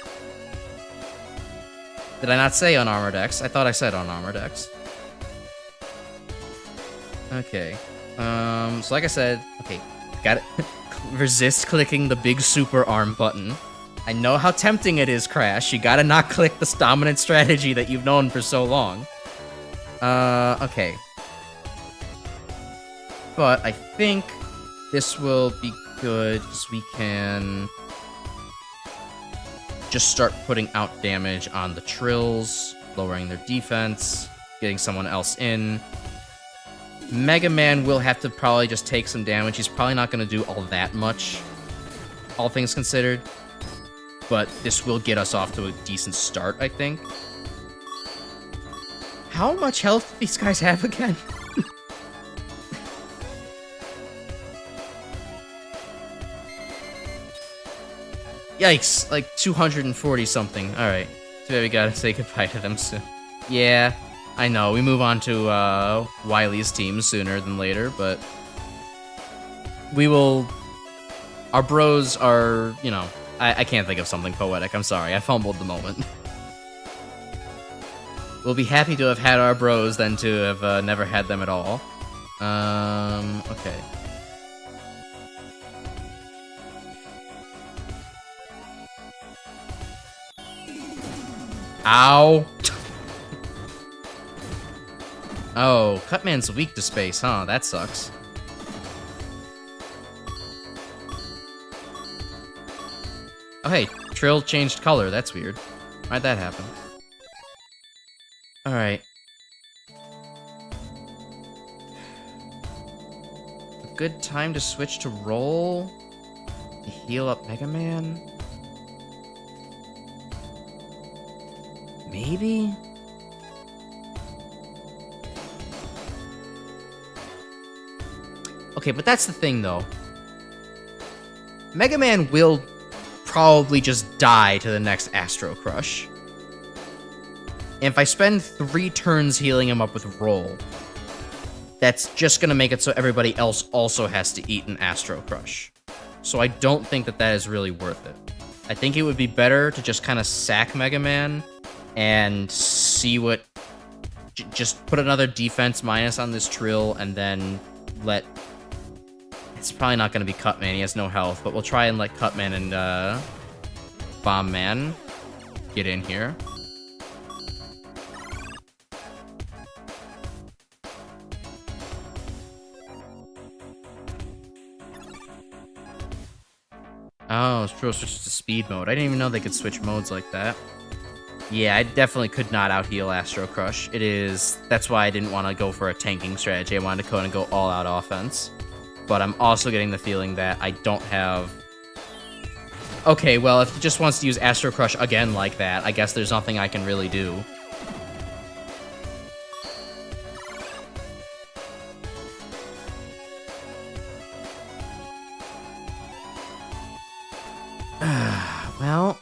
Did I not say Unarmored X? I thought I said Unarmored X. Okay. So like I said, okay, got it. Resist clicking the big super arm button. I know how tempting it is, Crash. You gotta not click this dominant strategy that you've known for so long. Okay. But I think this will be good, because we can just start putting out damage on the Trills, lowering their defense, getting someone else in. Mega Man will have to probably just take some damage. He's probably not going to do all that much, all things considered. But this will get us off to a decent start, I think. How much health do these guys have again? Yikes, like 240 something. Alright. So we gotta say goodbye to them soon. Yeah, I know. We move on to Wily's team sooner than later, but we will... Our bros are, you know... I can't think of something poetic. I'm sorry. I fumbled the moment. We'll be happy to have had our bros than to have never had them at all. Okay. Ow! Oh, Cutman's weak to space, huh? That sucks. Oh hey, Trill changed color, that's weird. Why'd that happen? Alright. A good time to switch to roll? To heal up Mega Man? Maybe? Okay, but that's the thing, though. Mega Man will probably just die to the next Astro Crush. And if I spend 3 turns healing him up with Roll, that's just gonna make it so everybody else also has to eat an Astro Crush. So I don't think that that is really worth it. I think it would be better to just kind of sack Mega Man and see what... just put another defense minus on this Trill, and then let... It's probably not going to be Cutman, he has no health, but we'll try and let Cutman and Bomb Man get in here. Oh, Trill switches to speed mode. I didn't even know they could switch modes like that. Yeah, I definitely could not out-heal Astro Crush. It is... That's why I didn't want to go for a tanking strategy. I wanted to go and go all-out offense. But I'm also getting the feeling that I don't have... Okay, well, if he just wants to use Astro Crush again like that, I guess there's nothing I can really do. Well...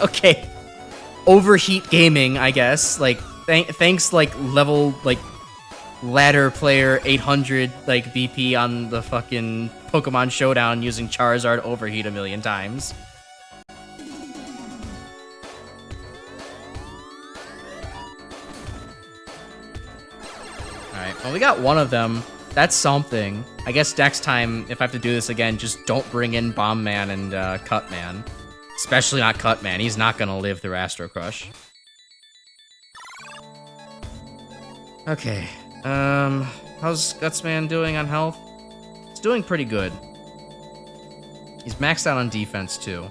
Okay. Overheat gaming, I guess. Like, thanks, like, level, like, ladder player 800, like, BP on the fucking Pokemon Showdown using Charizard overheat a million times. Alright, well, we got one of them. That's something. I guess next time, if I have to do this again, just don't bring in Bomb Man and Cut Man. Especially not Cut Man. He's not gonna live through Astro Crush. Okay. How's Gutsman doing on health? He's doing pretty good. He's maxed out on defense, too.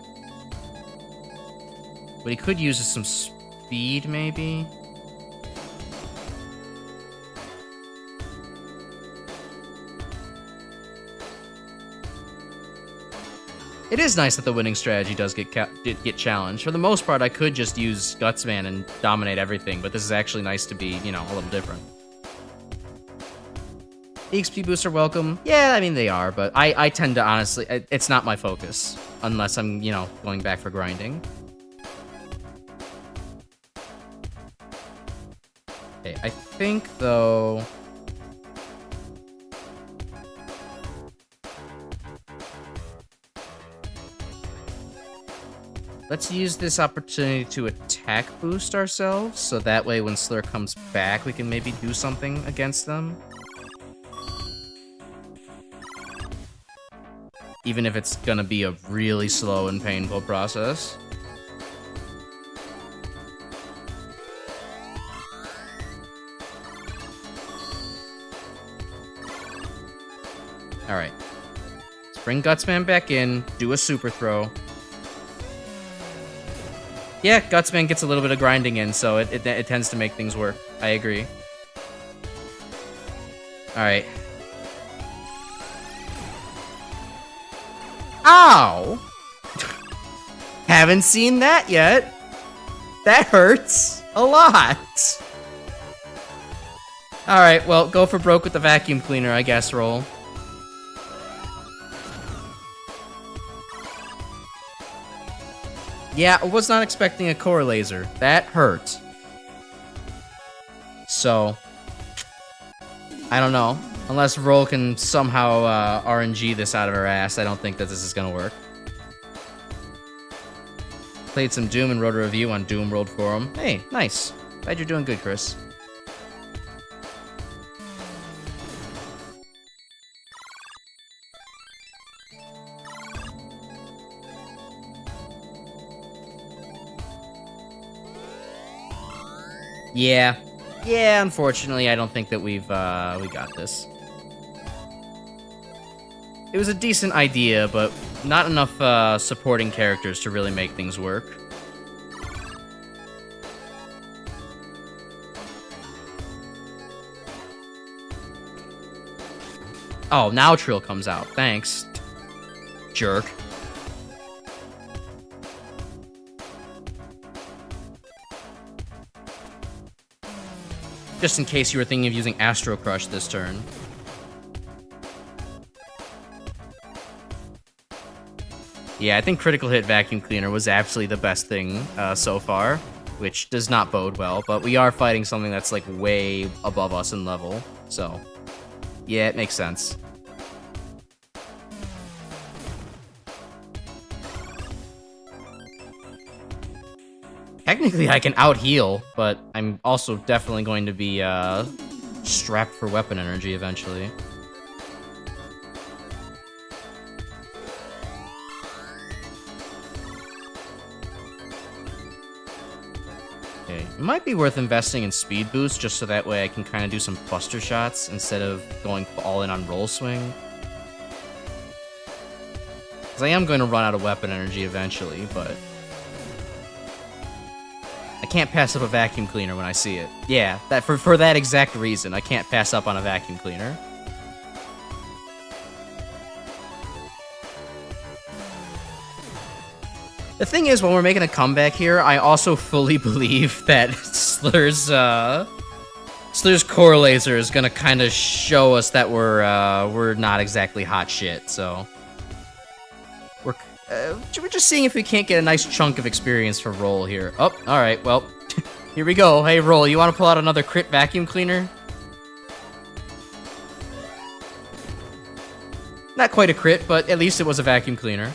What he could use is some speed, maybe? It is nice that the winning strategy does get challenged. For the most part, I could just use Gutsman and dominate everything, but this is actually nice to be, you know, a little different. EXP boosts are welcome. Yeah, I mean, they are, but I tend to honestly, it's not my focus, unless I'm, you know, going back for grinding. Okay, I think, though... Let's use this opportunity to attack boost ourselves, so that way when Slur comes back, we can maybe do something against them. Even if it's gonna be a really slow and painful process. Alright. Let's bring Gutsman back in, do a super throw. Yeah, Gutsman gets a little bit of grinding in, so it tends to make things work. I agree. Alright. Ow! Haven't seen that yet. That hurts a lot. Alright, well, go for broke with the vacuum cleaner, I guess, roll. Yeah, I was not expecting a core laser. That hurt. So, I don't know. Unless Roll can somehow RNG this out of her ass, I don't think that this is gonna work. Played some Doom and wrote a review on Doom World Forum. Hey, nice. Glad you're doing good, Chris. Yeah. Yeah, unfortunately, I don't think that we got this. It was a decent idea, but not enough supporting characters to really make things work. Oh, now Trill comes out. Thanks. Jerk. Just in case you were thinking of using Astro Crush this turn. Yeah, I think Critical Hit Vacuum Cleaner was absolutely the best thing so far, which does not bode well, but we are fighting something that's like way above us in level, so yeah, it makes sense. Technically, I can out-heal, but I'm also definitely going to be strapped for weapon energy eventually. Okay, it might be worth investing in speed boost just so that way I can kind of do some buster shots instead of going all in on roll swing. Because I am going to run out of weapon energy eventually, but I can't pass up a vacuum cleaner when I see it. Yeah, that for that exact reason, I can't pass up on a vacuum cleaner. The thing is, when we're making a comeback here, I also fully believe that Slur's core laser is gonna kind of show us that we're not exactly hot shit. So we're just seeing if we can't get a nice chunk of experience for Roll here. Oh, alright, well, here we go. Hey, Roll, you want to pull out another crit vacuum cleaner? Not quite a crit, but at least it was a vacuum cleaner.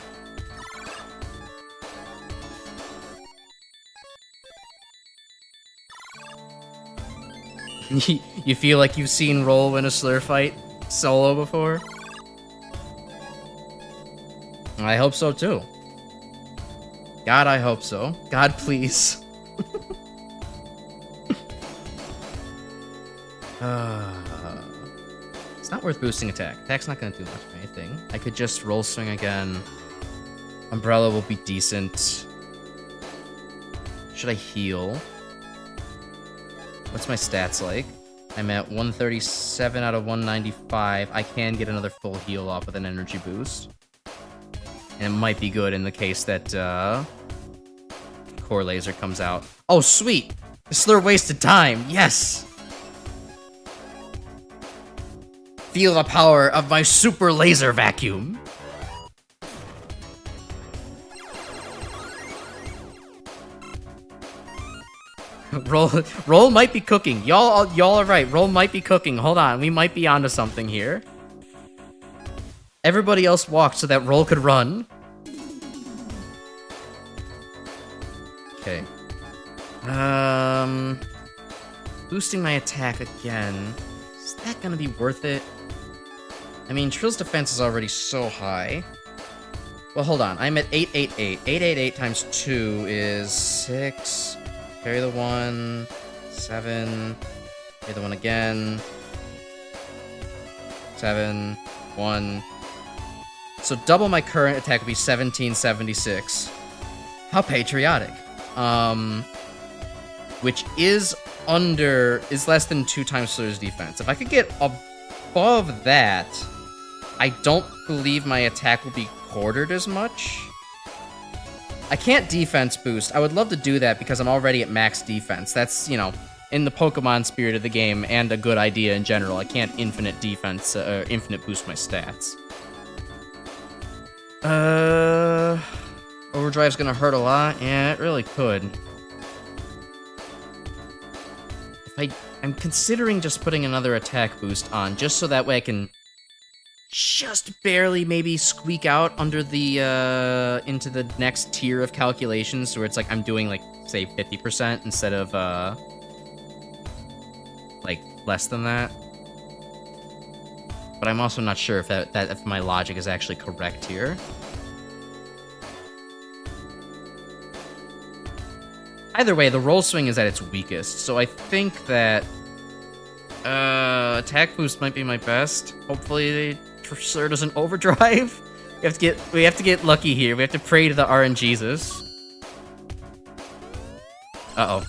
You feel like you've seen Roll win a Slur fight solo before? I hope so too. God, I hope so. God, please. It's not worth boosting attack. Attack's not gonna do much of anything. I could just roll swing again. Umbrella will be decent. Should I heal? What's my stats like? I'm at 137 out of 195. I can get another full heal off with an energy boost. And it might be good in the case that Core Laser comes out. Oh, sweet! The Slur wasted time! Yes! Feel the power of my super laser vacuum! Roll might be cooking. Y'all are right. Roll might be cooking. Hold on, we might be onto something here. Everybody else walked so that Roll could run. Okay. Boosting my attack again. Is that gonna be worth it? I mean, Trill's defense is already so high. Well, hold on. I'm at 888. 888 times 2 is 6. Carry the 1. 7. Carry the 1 again. 7. 1. So double my current attack would be 1776. How patriotic. Which is less than 2 times Slur's defense. If I could get above that, I don't believe my attack will be quartered as much. I can't defense boost. I would love to do that because I'm already at max defense. That's, you know, in the Pokemon spirit of the game and a good idea in general. I can't infinite defense, infinite boost my stats. Overdrive's gonna hurt a lot. Yeah, it really could. I'm considering just putting another attack boost on, just so that way I can just barely maybe squeak out under the, into the next tier of calculations, where it's like I'm doing, like, say, 50% instead of, like, less than that. But I'm also not sure if if my logic is actually correct here. Either way, the roll swing is at its weakest, so I think that attack boost might be my best. Hopefully, Slur doesn't overdrive. We have to get lucky here. We have to pray to the RNGesus. Uh-oh.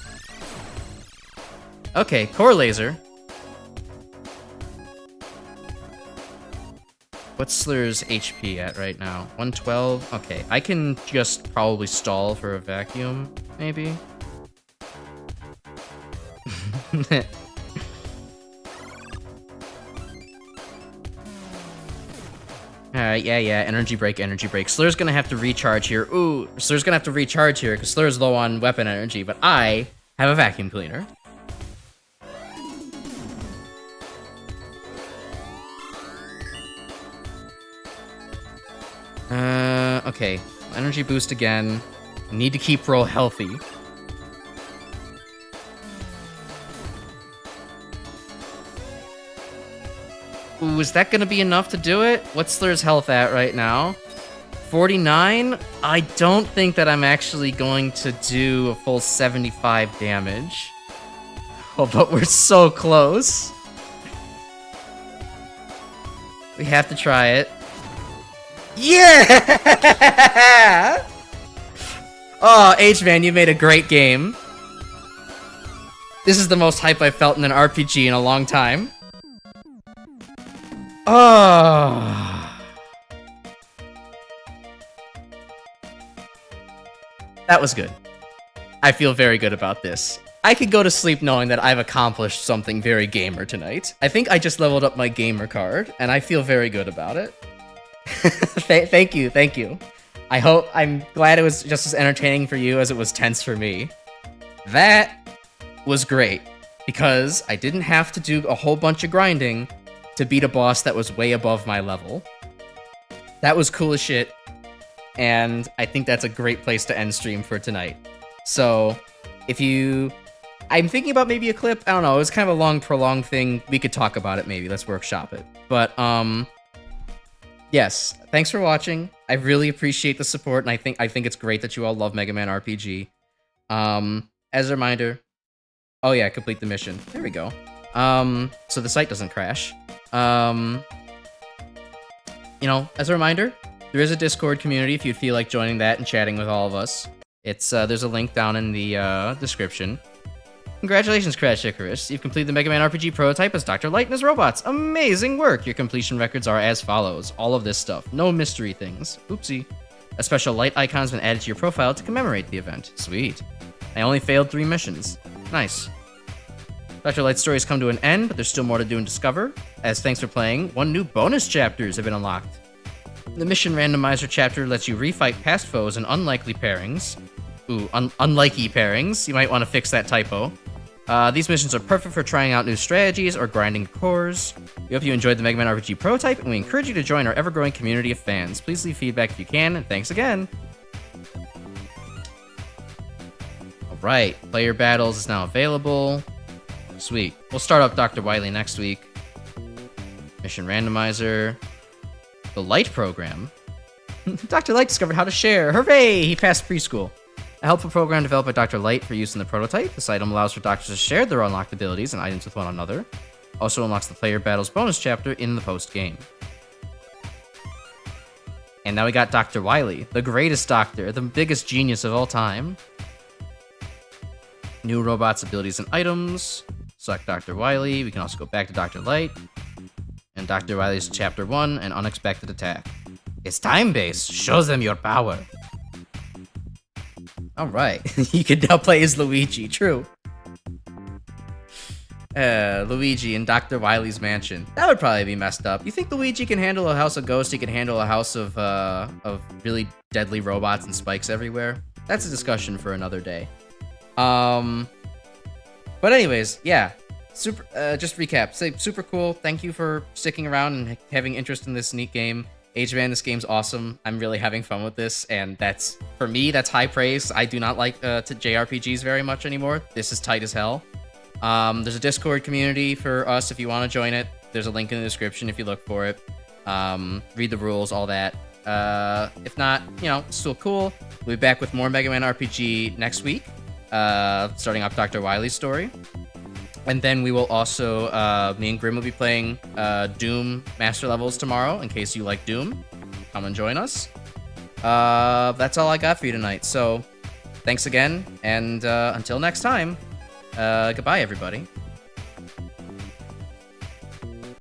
Okay, Core Laser. What's Slur's HP at right now? 112? Okay, I can just probably stall for a vacuum, maybe? Alright, yeah, energy break. Slur's gonna have to recharge here. Ooh, Slur's gonna have to recharge here, because Slur's low on weapon energy, but I have a vacuum cleaner. Okay, energy boost again. Need to keep Roll healthy. Ooh, is that gonna be enough to do it? What's Slur's health at right now? 49? I don't think that I'm actually going to do a full 75 damage. Oh, but we're so close. We have to try it. Yeah! Oh, H-Man, you made a great game. This is the most hype I've felt in an RPG in a long time. Oh. That was good. I feel very good about this. I could go to sleep knowing that I've accomplished something very gamer tonight. I think I just leveled up my gamer card, and I feel very good about it. Thank you. I'm glad it was just as entertaining for you as it was tense for me. That was great, because I didn't have to do a whole bunch of grinding to beat a boss that was way above my level. That was cool as shit, and I think that's a great place to end stream for tonight. So, I'm thinking about maybe a clip. I don't know. It was kind of a long, prolonged thing. We could talk about it maybe. Let's workshop it. But, yes. Thanks for watching. I really appreciate the support, and I think it's great that you all love Mega Man RPG. As a reminder... Oh yeah, complete the mission. There we go. So the site doesn't crash. You know, as a reminder, there is a Discord community if you'd feel like joining that and chatting with all of us. It's, there's a link down in the, description. Congratulations, Crash Icarus. You've completed the Mega Man RPG prototype as Dr. Light and his robots. Amazing work! Your completion records are as follows. All of this stuff. No mystery things. Oopsie. A special light icon has been added to your profile to commemorate the event. Sweet. I only failed 3 missions. Nice. Dr. Light's story has come to an end, but there's still more to do and discover. As thanks for playing, 1 new bonus chapters have been unlocked. The Mission Randomizer chapter lets you refight past foes in unlikely pairings. Ooh, unlikely pairings. You might want to fix that typo. These missions are perfect for trying out new strategies or grinding cores. We hope you enjoyed the Mega Man RPG prototype, and we encourage you to join our ever-growing community of fans. Please leave feedback if you can, and thanks again! Alright, player battles is now available. Sweet. We'll start up Dr. Wily next week. Mission Randomizer. The Light Program. Dr. Light discovered how to share. Hooray! He passed preschool. A helpful program developed by Dr. Light for use in the prototype. This item allows for doctors to share their unlocked abilities and items with one another. Also unlocks the player battles bonus chapter in the post-game. And now we got Dr. Wily, the greatest doctor, the biggest genius of all time. New robots, abilities, and items. Select Dr. Wily. We can also go back to Dr. Light. And Dr. Wily's Chapter 1, An Unexpected Attack. It's time-based. Show them your power. Alright. You can now play as Luigi. True. Luigi in Dr. Wily's mansion. That would probably be messed up. You think Luigi can handle a house of ghosts? He can handle a house of really deadly robots and spikes everywhere? That's a discussion for another day. But anyways, yeah. Just recap. Say super cool. Thank you for sticking around and having interest in this neat game. Age Man, this game's awesome. I'm really having fun with this, and that's, for me, that's high praise. I do not like JRPGs very much anymore. This is tight as hell. There's a Discord community for us if you want to join it. There's a link in the description if you look for it. Read the rules, all that. If not, you know, it's still cool. We'll be back with more Mega Man RPG next week, starting off Dr. Wily's story. And then we will also, me and Grim will be playing Doom Master Levels tomorrow, in case you like Doom. Come and join us. That's all I got for you tonight. So, thanks again, and until next time, goodbye, everybody.